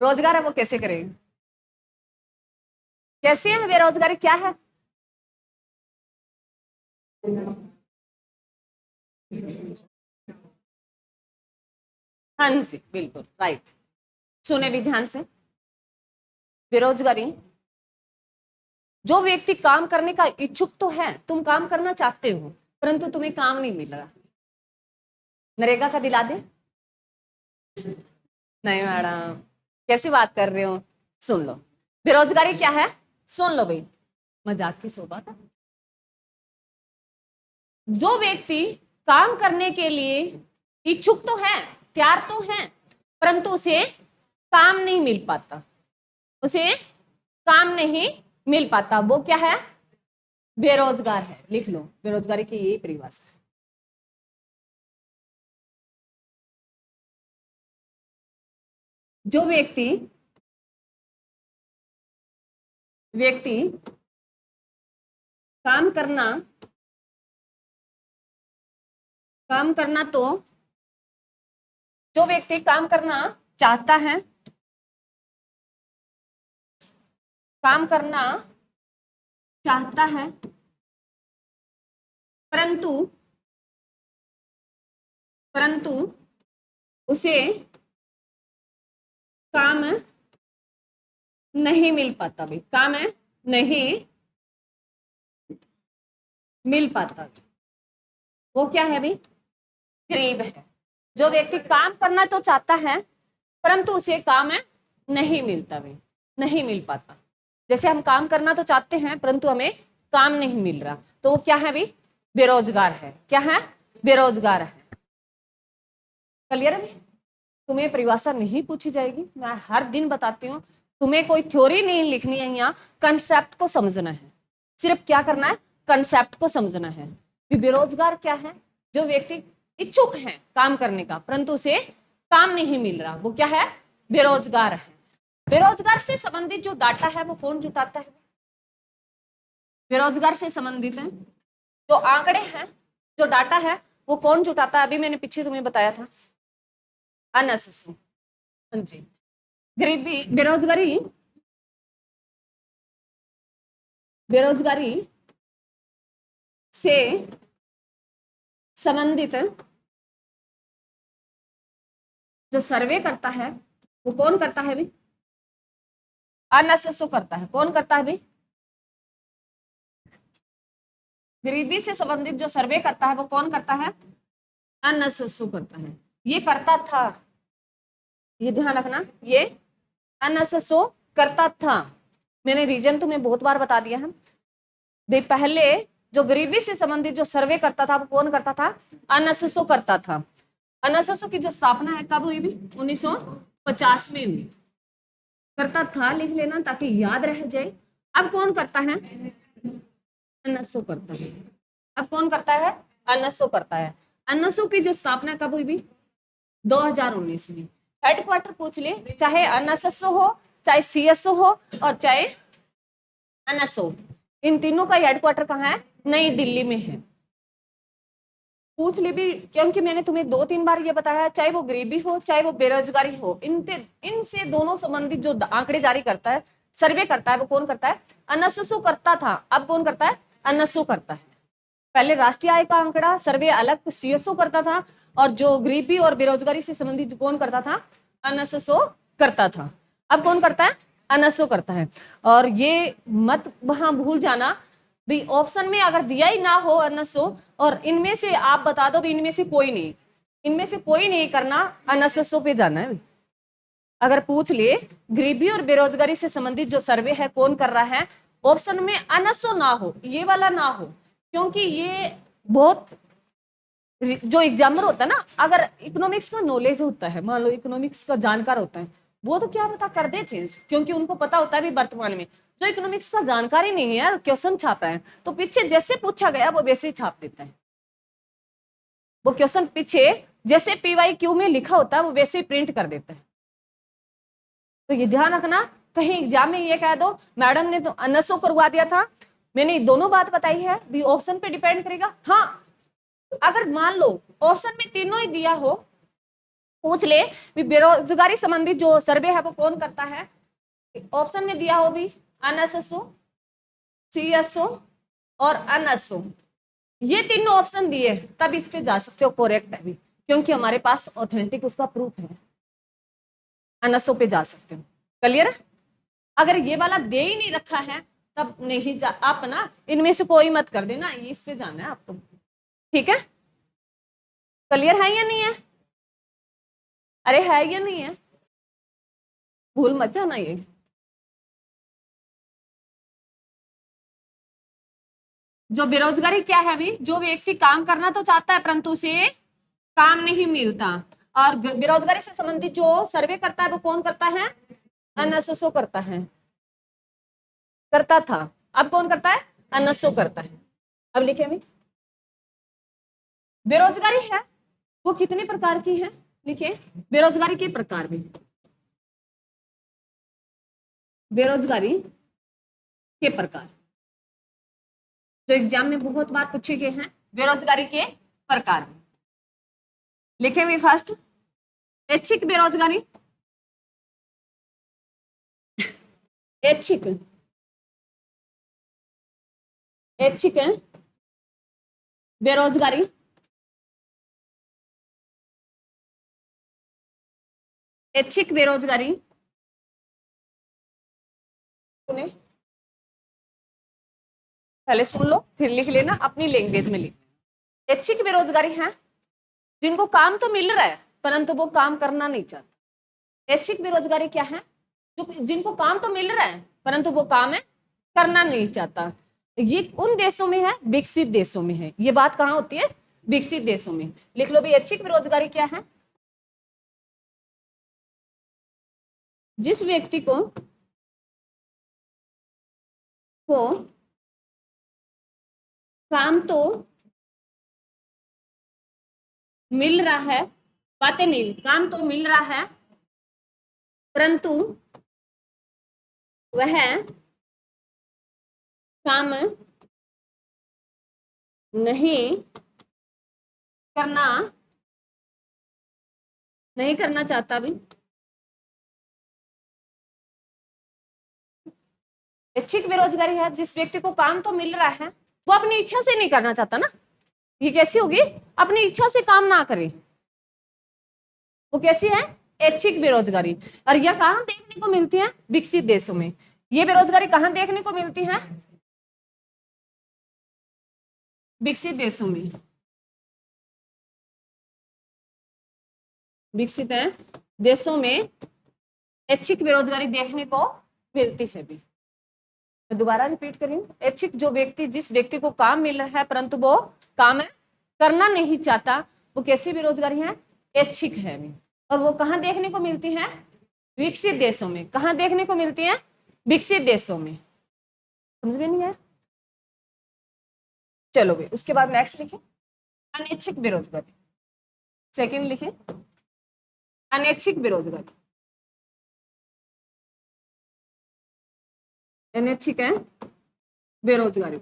रोजगार है, वो कैसे करेगा, कैसे है बेरोजगारी, क्या है? हाँ जी, बिल्कुल राइट। सुने भी ध्यान से। बेरोजगारी, जो व्यक्ति काम करने का इच्छुक तो है, तुम काम करना चाहते हो परंतु तुम्हें काम नहीं मिल रहा, नरेगा का दिला दे। नहीं मैडम, कैसी बात कर रहे हो, सुन लो। बेरोजगारी क्या है, सुन लो भाई, मजाक की शोभा था। जो व्यक्ति काम करने के लिए इच्छुक तो है, तैयार तो है, परंतु उसे काम नहीं मिल पाता, उसे काम नहीं मिल पाता, वो क्या है? बेरोजगार है। लिख लो, बेरोजगारी की यही परिभाषा है। जो व्यक्ति व्यक्ति काम करना काम करना तो जो व्यक्ति काम करना चाहता है, काम करना चाहता है, परंतु परंतु उसे काम नहीं मिल पाता भी, काम नहीं मिल पाता, वो क्या है भी? गरीब है। जो व्यक्ति काम करना तो चाहता है परंतु उसे काम नहीं मिलता भी, नहीं मिल पाता। जैसे हम काम करना तो चाहते हैं परंतु हमें काम नहीं मिल रहा, तो वो क्या है भी? बेरोजगार है। क्या है? बेरोजगार है। क्लियर है? तुम्हें परिभाषा नहीं पूछी जाएगी, मैं हर दिन बताती हूँ, तुम्हें कोई थ्योरी नहीं लिखनी है, यहाँ कंसेप्ट को समझना है, सिर्फ क्या करना है? कंसेप्ट को समझना है। बेरोजगार क्या है? जो व्यक्ति इच्छुक है काम करने का परंतु उसे काम नहीं मिल रहा, वो क्या है? बेरोजगार है। बेरोजगार से संबंधित जो डाटा है वो कौन जुटाता है? बेरोजगार से संबंधित है जो आंकड़े हैं, जो डाटा है वो कौन जुटाता है? अभी मैंने पीछे तुम्हें बताया था, अनएसएसयू। हाँ जी। गरीबी, बेरोजगारी, बेरोजगारी से संबंधित जो सर्वे करता है वो कौन करता है भी? अनएसएसयू करता है। कौन करता है भी? गरीबी से संबंधित जो सर्वे करता है वो कौन करता है? अनएसएसयू करता है। ये करता था, ये ध्यान रखना, ये अनएसएसयू करता था। मैंने रीजन तुम्हें बहुत बार बता दिया है। पहले जो गरीबी से संबंधित जो सर्वे करता था वो कौन करता था? अनएसएसयू करता था। अनएसएसयू की जो स्थापना है कब हुई भी? 1950 में हुई। करता था लिख लेना ताकि याद रह जाए। अब कौन करता है? अनएसएसयू करता है। अब कौन करता है? अनएसएसयू करता है। एनएसओ की जो स्थापना कब हुई भी? 2019 में। हेडक्वार्टर पूछ ले, चाहे एनएसएसओ हो, चाहे सीएसओ हो, और चाहे एनएसओ, इन तीनों का हेडक्वार्टर कहाँ है? नई दिल्ली में है। पूछ ले भी, क्योंकि मैंने तुम्हें 2-3 बार ये बताया, चाहे वो गरीबी हो, चाहे वो बेरोजगारी हो, इनसे दोनों संबंधित जो आंकड़े जारी करता है, सर्वे करता है, वो कौन करता है? एनएसएसओ करता था। अब कौन करता है? एनएसओ करता है। पहले राष्ट्रीय आय का आंकड़ा सर्वे अलग सीएसओ करता था, और जो गरीबी और बेरोजगारी से संबंधित कौन करता था? एनएसएसओ करता था। अब कौन करता है? एनएसओ करता है। और ये मत वहां भूल जाना भी, ऑप्शन में अगर दिया ही ना हो एनएसओ, और इनमें से आप बता दो भी इनमें से कोई नहीं, इनमें से कोई नहीं करना, एनएसएसओ पे जाना है। अगर पूछ ले गरीबी और बेरोजगारी से संबंधित जो सर्वे है कौन कर रहा है, ऑप्शन में एनएसओ ना हो, ये वाला ना हो, क्योंकि ये बहुत, जो एग्जामर होता है ना, अगर इकोनॉमिक्स का नॉलेज होता है, मान लो इकोनॉमिक्स का जानकार होता है, वो तो क्या पता कर दे चेंज, क्योंकि उनको पता होता है भी वर्तमान में जो इकोनॉमिक्स का जानकारी नहीं है यार, क्वेश्चन छापा है तो पीछे जैसे पूछा गया वो वैसे ही छाप देता है। वो क्वेश्चन पीछे जैसे PYQ में लिखा होता है वो वैसे ही प्रिंट कर देता है। तो ये ध्यान रखना, कहीं एग्जाम में ये कह दो मैडम ने तो एनएसओ करवा दिया था, मैंने दोनों बात बताई है भी, ऑप्शन पे डिपेंड करेगा। हाँ, अगर मान लो ऑप्शन में तीनों ही दिया हो, पूछ ले भी बेरोजगारी संबंधित जो सर्वे है वो कौन करता है, ऑप्शन में दिया हो भी एनएसएसओ, सीएसओ और एनएसओ, ये तीनों ऑप्शन दिए, तब इस पे जा सकते हो, करेक्ट है भी, क्योंकि हमारे पास ऑथेंटिक उसका प्रूफ है, एनएसओ पे जा सकते हो। क्लियर है? अगर ये वाला दे ही नहीं रखा है तब नहीं जा, आप ना इनमें से कोई मत कर देना, इस पे जाना है आपको। ठीक है? क्लियर है या नहीं है? अरे है या नहीं है? भूल मत जाना ये। जो बेरोजगारी क्या है अभी, जो व्यक्ति काम करना तो चाहता है परंतु उसे काम नहीं मिलता, और बेरोजगारी से संबंधित जो सर्वे करता है वो कौन करता है? एनएसएसओ करता है, करता था। अब कौन करता है? एनएसओ करता है। अब लिखे अभी, बेरोजगारी है वो कितने प्रकार की है, लिखे बेरोजगारी के प्रकार भी, बेरोजगारी के प्रकार जो एग्जाम में बहुत बार पूछे गए हैं, बेरोजगारी के प्रकार में लिखे हुए। फर्स्ट, ऐच्छिक बेरोजगारी, ऐच्छिक, ऐच्छिक बेरोजगारी, ऐच्छिक बेरोजगारी, सुने पहले सुन लो फिर लिख लेना, अपनी लैंग्वेज में लिख। ऐच्छिक बेरोजगारी है जिनको काम तो मिल रहा है परंतु वो काम करना नहीं चाहते। ऐच्छिक बेरोजगारी क्या है? जो जिनको काम तो मिल रहा है परंतु वो काम है करना नहीं चाहता। ये उन देशों में है, विकसित देशों में है। ये बात कहाँ होती है? विकसित देशों में। लिख लो भी, ऐच्छिक बेरोजगारी क्या है? जिस व्यक्ति को काम तो मिल रहा है, बातें नहीं, काम तो मिल रहा है परंतु वह काम नहीं करना चाहता भी। ऐच्छिक बेरोजगारी है जिस व्यक्ति को काम तो मिल रहा है, वो अपनी इच्छा से नहीं करना चाहता ना। ये कैसी होगी? अपनी इच्छा से काम ना करे, वो कैसी है? ऐच्छिक बेरोजगारी। और यह कहाँ देखने को मिलती है? विकसित देशों में। ये बेरोजगारी कहाँ देखने को मिलती है? विकसित देशों में। विकसित है देशों में ऐच्छिक बेरोजगारी देखने को मिलती है भी। मैं दोबारा रिपीट कर रही हूँ, ऐच्छिक जो व्यक्ति, जिस व्यक्ति को काम मिल रहा है परंतु वो काम करना नहीं चाहता, वो कैसी बेरोजगारी है? ऐच्छिक है भी। और वो कहाँ देखने को मिलती है? विकसित देशों में। कहाँ देखने को मिलती है? विकसित देशों में। समझ में नहीं आया? चलो भाई, उसके बाद नेक्स्ट लिखे, अनैच्छिक बेरोजगारी। सेकंड लिखे अनैच्छिक बेरोजगारी। अनैच्छिक है बेरोजगारी।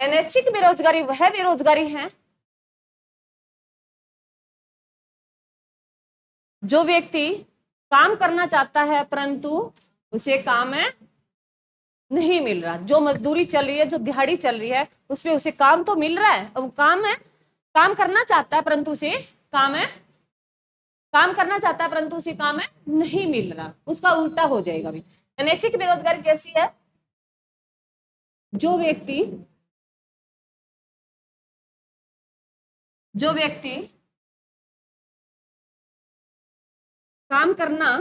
अनैच्छिक बेरोजगारी वह बेरोजगारी है जो व्यक्ति काम करना चाहता है परंतु उसे काम है नहीं मिल रहा। जो मजदूरी चल रही है, जो दिहाड़ी चल रही है, उसपे उसे काम तो मिल रहा है, अब काम है, काम करना चाहता है परंतु उसे काम है, काम करना चाहता है परंतु उसे काम है नहीं मिल रहा। उसका उल्टा हो जाएगा भी। अनैच्छिक बेरोजगारी कैसी है? जो व्यक्ति काम करना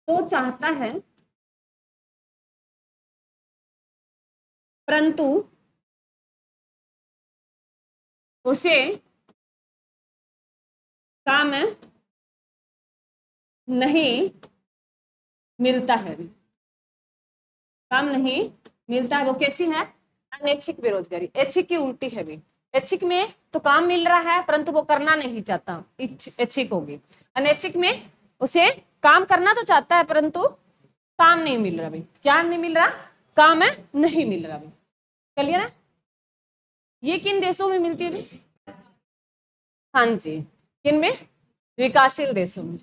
तो चाहता है परंतु उसे काम नहीं मिलता है, काम नहीं मिलता है। वो कैसी है? अनैच्छिक बेरोजगारी। ऐच्छिक की उल्टी है भी। ऐच्छिक में तो काम मिल रहा है परंतु वो करना नहीं चाहता, ऐच्छिक होगी। अनैच्छिक में उसे काम करना तो चाहता है परंतु काम नहीं मिल रहा भाई। क्या नहीं मिल रहा? काम है नहीं मिल रहा भाई। चलिए ना, ये किन देशों में मिलती है भाई? हाँ जी, किन में? विकासशील देशों में।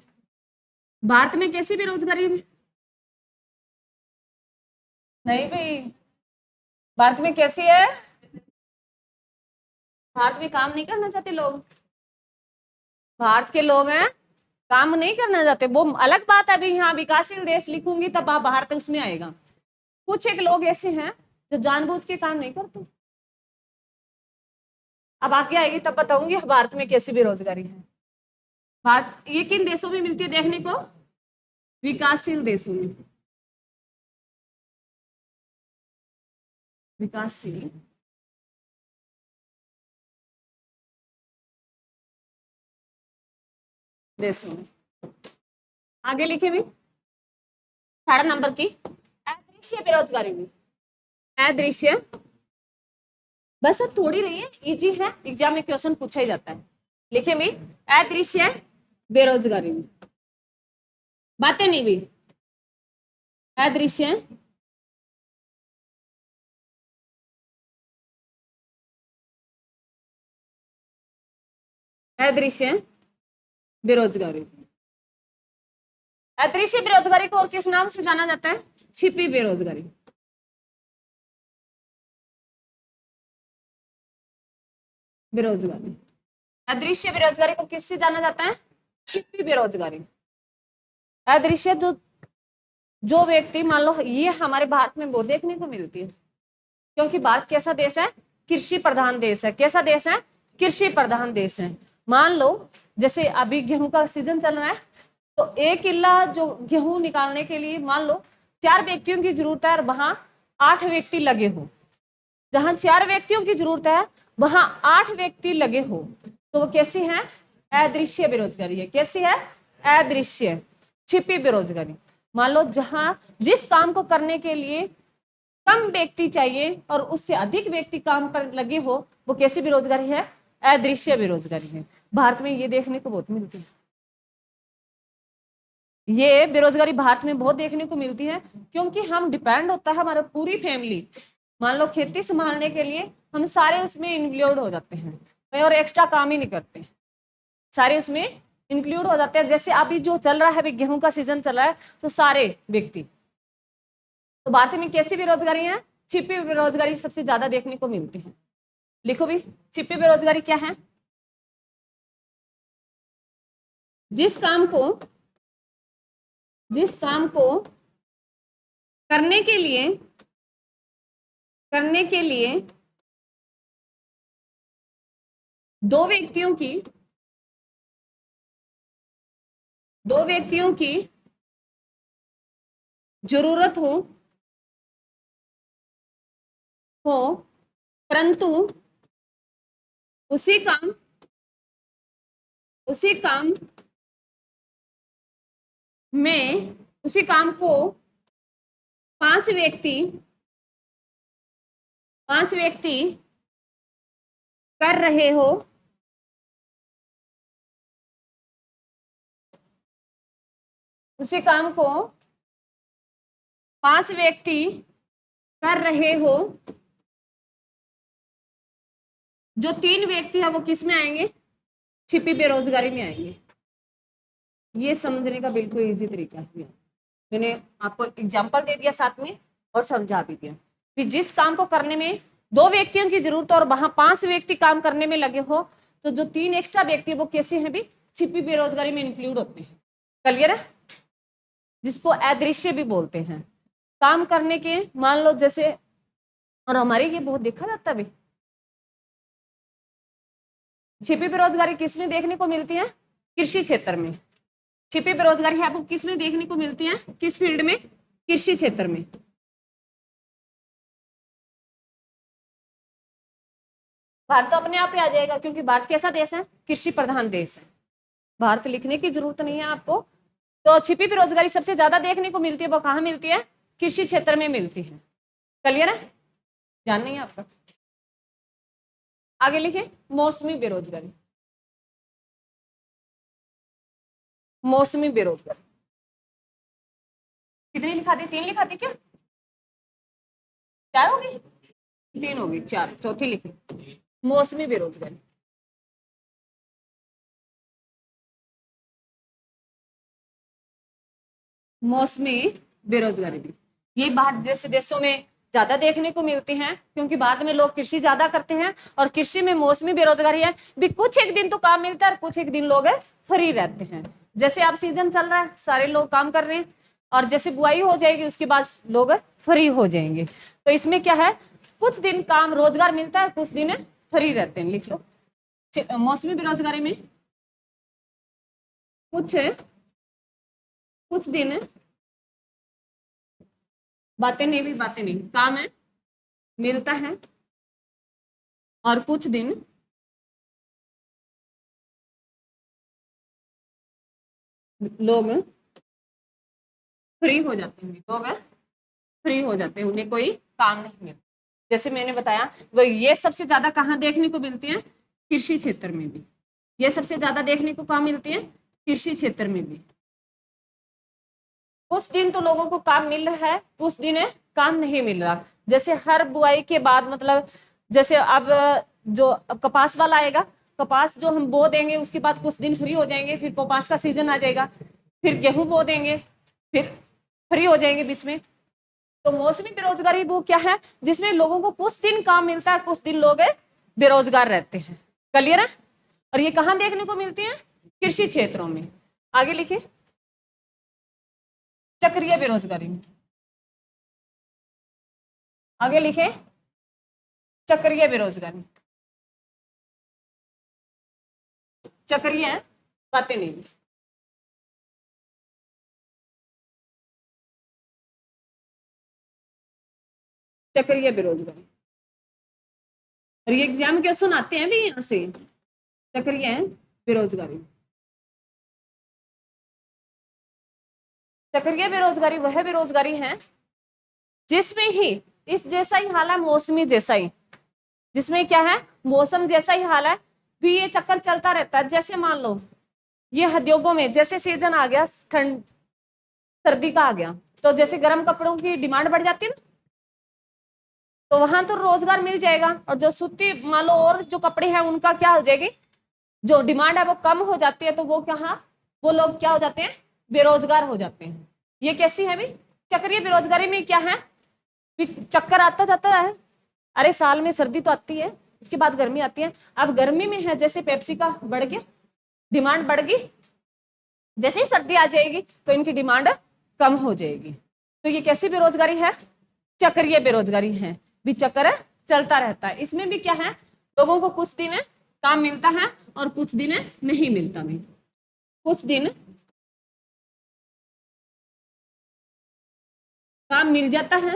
भारत में कैसी बेरोजगारी है? नहीं भाई, भारत में कैसी है? भारत में काम नहीं करना चाहते लोग। भारत के लोग हैं काम नहीं करना चाहते, वो अलग बात है। अभी यहाँ विकासशील देश लिखूंगी तब आप भारत उसमें आएगा। कुछ एक लोग ऐसे हैं जो जानबूझ के काम नहीं करते। अब आगे आएगी तब बताऊंगी भारत में कैसी बेरोजगारी है। भारत ये किन देशों में मिलती है देखने को? विकासशील देशों में। विकासशील देशों में। आगे लिखे भी 18 नंबर की अदृश्य बेरोजगारी भी। अदृश्य बस अब थोड़ी रही है, इजी है, एग्जाम में क्वेश्चन पूछा ही जाता है। लिखे भी अदृश्य बेरोजगारी में। बातें नहीं भी अदृश्य अदृश्य बेरोजगारी। अदृश्य बेरोजगारी को और किस नाम से जाना जाता है? छिपी बेरोजगारी। बेरोजगारी अदृश्य बेरोजगारी को किससे जाना जाता है? छिपी बेरोजगारी। अदृश्य जो व्यक्ति, मान लो ये हमारे भारत में वो देखने को मिलती है क्योंकि भारत कैसा देश है? कृषि प्रधान देश है। कैसा देश है? कृषि प्रधान देश है। मान लो जैसे अभी गेहूं का सीजन चल रहा है तो एक किला जो गेहूं निकालने के लिए मान लो 4 व्यक्तियों की जरूरत है और वहां 8 व्यक्ति लगे हो। जहां 4 व्यक्तियों की जरूरत है वहां 8 व्यक्ति लगे हो तो वो कैसी है? अदृश्य बेरोजगारी है। कैसी है? अदृश्य छिपी बेरोजगारी। मान लो जहां जिस काम को करने के लिए कम व्यक्ति चाहिए और उससे अधिक व्यक्ति काम पर लगे हो, वो कैसी बेरोजगारी है? अदृश्य बेरोजगारी है। भारत में ये देखने को बहुत मिलती है। ये बेरोजगारी भारत में बहुत देखने को मिलती है क्योंकि हम डिपेंड होता है हमारा पूरी फैमिली। मान लो खेती संभालने के लिए हम सारे उसमें इंक्लूड हो जाते हैं और एक्स्ट्रा काम ही नहीं करते, सारे उसमें इंक्लूड हो जाते हैं। जैसे अभी जो चल रहा है, अभी गेहूं का सीजन चल रहा है तो सारे व्यक्ति, तो भारत में कैसी बेरोजगारी है? छिपी बेरोजगारी सबसे ज्यादा देखने को मिलती है। लिखो भी छिपी बेरोजगारी क्या है? जिस काम को करने के लिए दो व्यक्तियों की जरूरत हो परंतु उसी काम में उसी काम को 5 व्यक्ति 5 व्यक्ति कर रहे हो उसी काम को 5 व्यक्ति कर रहे हो, जो 3 व्यक्ति है वो किस में आएंगे? छिपी बेरोजगारी में आएंगे। ये समझने का बिल्कुल इजी तरीका है। मैंने आपको एग्जांपल दे दिया साथ में और समझा भी दिया कि जिस काम को करने में 2 व्यक्तियों की जरूरत है और वहां 5 व्यक्ति काम करने में लगे हो, तो जो 3 एक्स्ट्रा व्यक्ति वो कैसे हैं भी? छिपी बेरोजगारी में इंक्लूड होते हैं। क्लियर है? जिसको अदृश्य भी बोलते हैं। काम करने के मान लो जैसे, और हमारे ये बहुत देखा जाता है, छिपी बेरोजगारी किसमें देखने को मिलती है? कृषि क्षेत्र में। छिपी बेरोजगारी आपको किस में देखने को मिलती है? किस फील्ड में? कृषि क्षेत्र में। भारत तो अपने आप ही आ जाएगा, क्योंकि भारत कैसा देश है? कृषि प्रधान देश है। भारत लिखने की जरूरत नहीं है आपको। तो छिपी बेरोजगारी सबसे ज्यादा देखने को मिलती है, वो कहाँ मिलती है? कृषि क्षेत्र में मिलती है। क्लियर है? ध्यान नहीं है आपका? आगे लिखे, मौसमी बेरोजगारी। मौसमी बेरोजगारी कितनी लिखा दी? 3 लिखा दी क्या? 4 होगी? 3 होगी, 4, चौथी लिखी मौसमी बेरोजगारी। मौसमी बेरोजगारी भी ये बाहर जैसे देशों में ज्यादा देखने को मिलती है, क्योंकि बाद में लोग कृषि ज्यादा करते हैं और कृषि में मौसमी बेरोजगारी है भी। कुछ एक दिन तो काम मिलता है और कुछ एक दिन लोग फ्री रहते हैं। जैसे अब सीजन चल रहा है, सारे लोग काम कर रहे हैं, और जैसे बुआई हो जाएगी उसके बाद लोग फ्री हो जाएंगे। तो इसमें क्या है? कुछ दिन काम रोजगार मिलता है, कुछ दिन फ्री रहते हैं। लिख लो, मौसमी बेरोजगारी में कुछ कुछ दिन बातें नहीं काम है मिलता है, और कुछ दिन लोग फ्री हो जाते हैं। लोग फ्री हो जाते हैं, उन्हें कोई काम नहीं मिलता। जैसे मैंने बताया, वो ये सबसे ज्यादा कहाँ देखने को मिलती है? कृषि क्षेत्र में भी। ये सबसे ज्यादा देखने को कहाँ मिलती है? कृषि क्षेत्र में भी। कुछ दिन तो लोगों को काम मिल रहा है, कुछ दिन काम नहीं मिल रहा। जैसे हर बुआई के बाद, मतलब जैसे अब जो अब कपास वाला आएगा, कपास जो हम बो देंगे उसके बाद कुछ दिन फ्री हो जाएंगे, फिर कपास का सीजन आ जाएगा, फिर गेहूं बो देंगे, फिर फ्री हो जाएंगे बीच में। तो मौसमी बेरोजगारी वो क्या है? जिसमें लोगों को कुछ दिन काम मिलता है, कुछ दिन लोग बेरोजगार रहते हैं। क्लियर है? और ये कहाँ देखने को मिलती है? कृषि क्षेत्रों में। आगे लिखिए, चक्रीय बेरोजगारी में। आगे लिखे, चक्रीय बेरोजगारी। चक्रीय बातें नहीं। चक्रीय बेरोजगारी, और ये एग्जाम क्वेश्चन आते हैं भी यहाँ से। चक्रीय बेरोजगारी। चक्रीय बेरोजगारी वह बेरोजगारी है जिसमें ही इस जैसा ही हाल है, मौसमी जैसा ही, जिसमें क्या है? मौसम जैसा ही हाल है भी, ये चक्कर चलता रहता है। जैसे मान लो ये उद्योगों में जैसे सीजन आ गया, ठंड सर्दी का आ गया, तो जैसे गर्म कपड़ों की डिमांड बढ़ जाती है ना, तो वहां तो रोजगार मिल जाएगा। और जो सूती मान लो और जो कपड़े हैं उनका क्या हो जाएगी, जो डिमांड है वो कम हो जाती है, तो वो क्या, वो लोग क्या हो जाते हैं? बेरोजगार हो जाते हैं। ये कैसी है भी? चक्रीय बेरोजगारी में क्या है? चक्कर आता जाता है। अरे साल में सर्दी तो आती है, उसके बाद गर्मी आती है। अब गर्मी में है जैसे पेप्सी का बढ़ गया, डिमांड बढ़ गई, जैसे ही सर्दी आ जाएगी तो इनकी डिमांड कम हो जाएगी। तो ये कैसी बेरोजगारी है? चक्रीय बेरोजगारी है भी। चक्कर चलता रहता है। इसमें भी क्या है? लोगों को कुछ दिन काम मिलता है और कुछ दिन नहीं मिलता। भी कुछ दिन काम मिल जाता है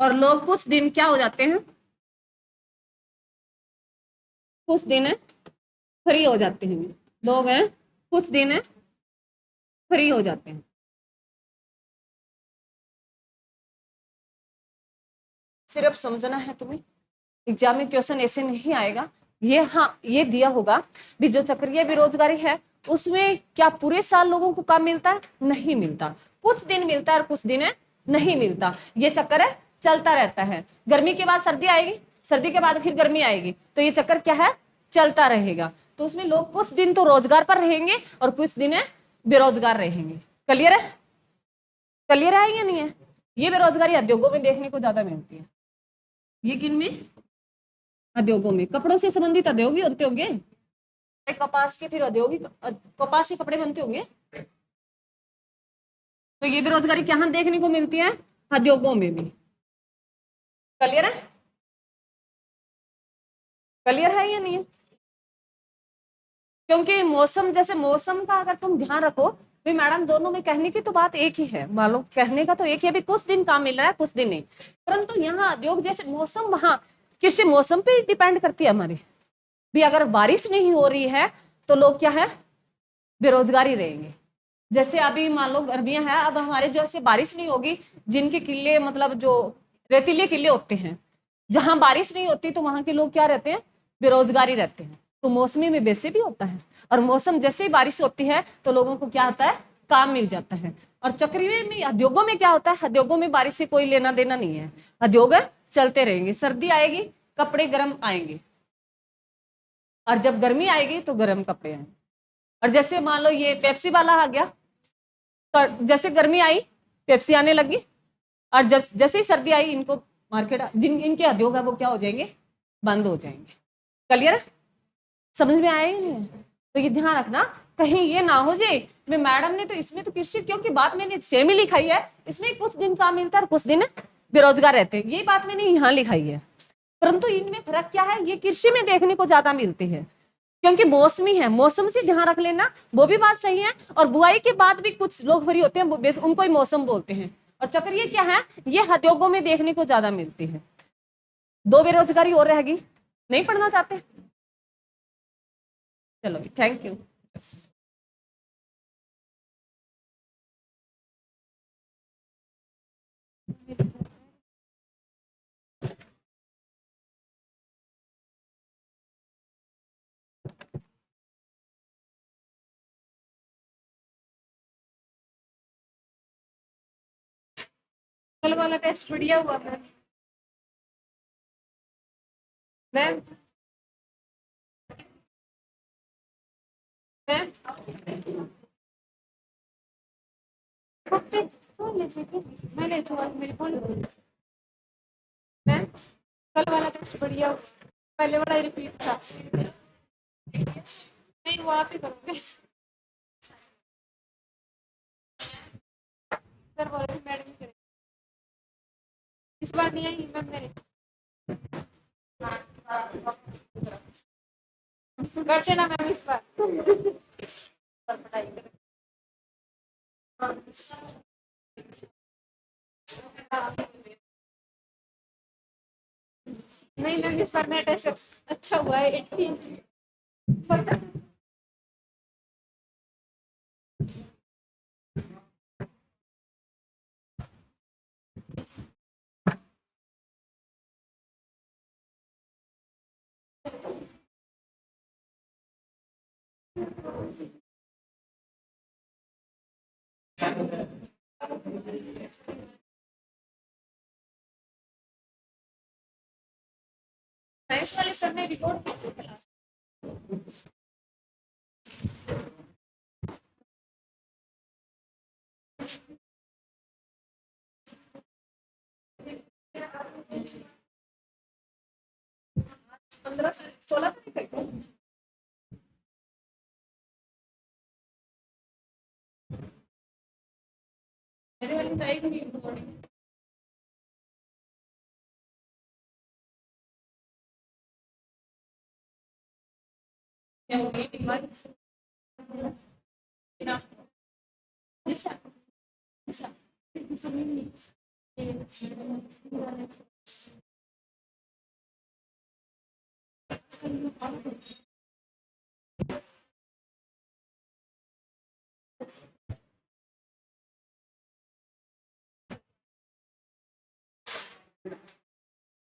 और लोग कुछ दिन क्या हो जाते हैं? कुछ दिन फ्री हो जाते हैं। लोग कुछ दिन फ्री हो जाते हैं। सिर्फ समझना है तुम्हें, एग्जाम में क्वेश्चन ऐसे नहीं आएगा। ये हाँ, ये दिया होगा भी जो चक्रीय बेरोजगारी है उसमें क्या पूरे साल लोगों को काम मिलता है? नहीं मिलता, कुछ दिन मिलता है और कुछ दिन नहीं मिलता। ये चक्कर है, चलता रहता है। गर्मी के बाद सर्दी आएगी, सर्दी के बाद फिर गर्मी आएगी, तो ये चक्कर क्या है? चलता रहेगा। तो उसमें लोग कुछ दिन तो रोजगार पर रहेंगे और कुछ दिन बेरोजगार रहेंगे। क्लियर है? क्लियर है या नहीं है? ये बेरोजगारी उद्योगों में देखने को ज्यादा मिलती है। ये किन में? उद्योगों में। कपड़ों से संबंधित उद्योग होते होंगे, कपास के, फिर औद्योगिक, कपास से कपड़े बनते होंगे। तो ये बेरोजगारी कहाँ देखने को मिलती है? उद्योगों में भी। क्लियर है? क्लियर है या नहीं है? क्योंकि मौसम, जैसे मौसम का अगर तुम ध्यान रखो भी मैडम, दोनों में कहने की तो बात एक ही है, मान लो कहने का तो एक ही है भी कुछ दिन काम मिल रहा है कुछ दिन नहीं, परंतु यहाँ उद्योग जैसे मौसम, वहां कृषि मौसम पे डिपेंड करती है हमारी भी। अगर बारिश नहीं हो रही है तो लोग क्या है? बेरोजगारी रहेंगे। जैसे अभी मान लो गर्मियां हैं, अब हमारे जैसे बारिश नहीं होगी, जिनके किले मतलब जो रेतीले किले होते हैं, जहां बारिश नहीं होती तो वहां के लोग क्या रहते हैं? बेरोजगारी रहते हैं। तो मौसमी में वैसे भी होता है, और मौसम जैसे ही बारिश होती है तो लोगों को क्या होता है? काम मिल जाता है। और चक्रीय में उद्योगों में क्या होता है? उद्योगों में बारिश से कोई लेना देना नहीं है, उद्योग चलते रहेंगे। सर्दी आएगी, कपड़े गर्म आएंगे, और जब गर्मी आएगी तो गर्म कपड़े आएंगे। और जैसे मान लो ये पेप्सी वाला आ गया, तो जैसे गर्मी आई पेप्सी आने लगी, और जैसे ही सर्दी आई इनको मार्केट, जिन इनके उद्योग है वो क्या हो जाएंगे? बंद हो जाएंगे। क्लियर है? समझ में आया ही नहीं? तो ये ध्यान रखना, कहीं ये ना हो जाए मैं मैडम ने तो इसमें तो कृषि, क्योंकि बात मैंने सेम ही लिखाई है, इसमें कुछ दिन काम मिलता है और कुछ दिन बेरोजगार रहते हैं, ये बात मैंने यहाँ लिखाई है। परंतु इनमें फर्क क्या है? ये कृषि में देखने को ज्यादा मिलते हैं, क्योंकि मौसमी है, मौसम से ध्यान रख लेना, वो भी बात सही है। और बुआई के बाद भी कुछ लोग फ्री होते हैं, उनको ही मौसम बोलते हैं। और चक्रीय क्या है? ये उद्योगों में देखने को ज्यादा मिलती है। दो बेरोजगारी और रहेगी, नहीं पढ़ना चाहते? चलो, थैंक यू। कल वाला टेस्ट बढ़िया हुआ मैम। मैम मैं ले चुका, मेरे फोन मैम। कल वाला टेस्ट बढ़िया हुआ, पहले वाला रिपीट था। नहीं, वो आप ही करोगे। सर बोले मैडम ही करेंगे, इस बार नहीं आई मैम मेरे। कर देना मैम इस बार। नहीं मैम, इस बार मेरा टेस्ट अच्छा हुआ है, 80। साइंस वाले सर ने रिपोर्ट 15-16 तारीख है। मेरे वाले में आएगी नहीं रिकॉर्डिंग। क्या होगी डिमांड? अच्छा, अच्छा।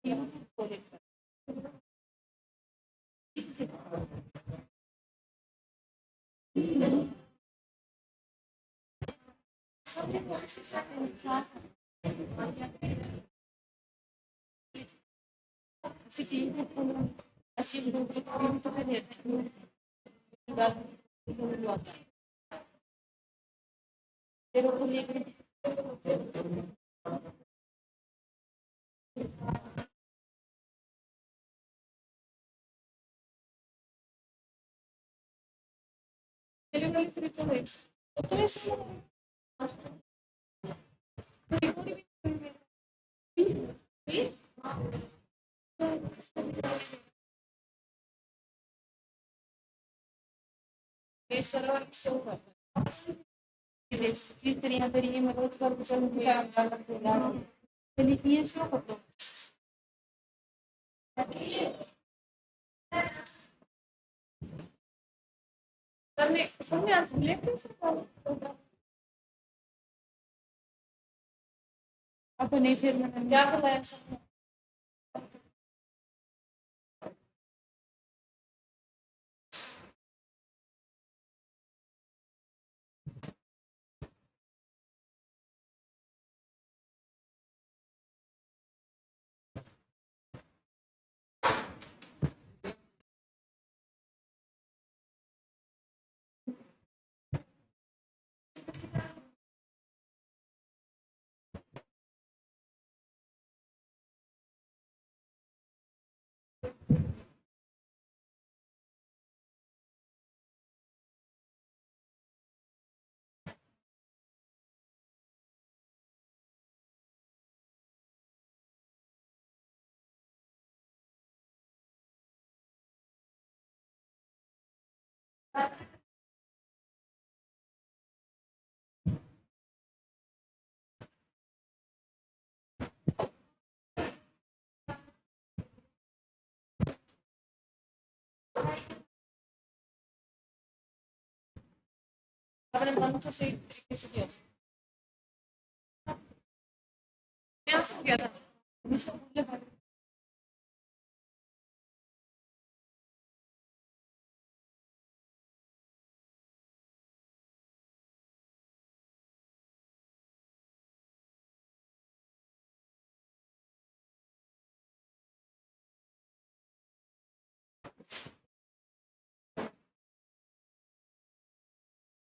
यूट्यूब खोले Fitrina mä voit varmaan mitään eli niin shopattu. सबने आज लेते अब नहीं फिर मैंने क्या बताया सबने अपने मन को सही तरीके से किया क्या हो गया था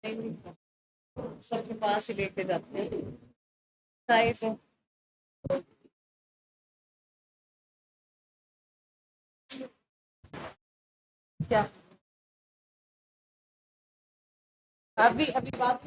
सबके पास ही लेके जाते हैं साइड क्या अभी अभी बात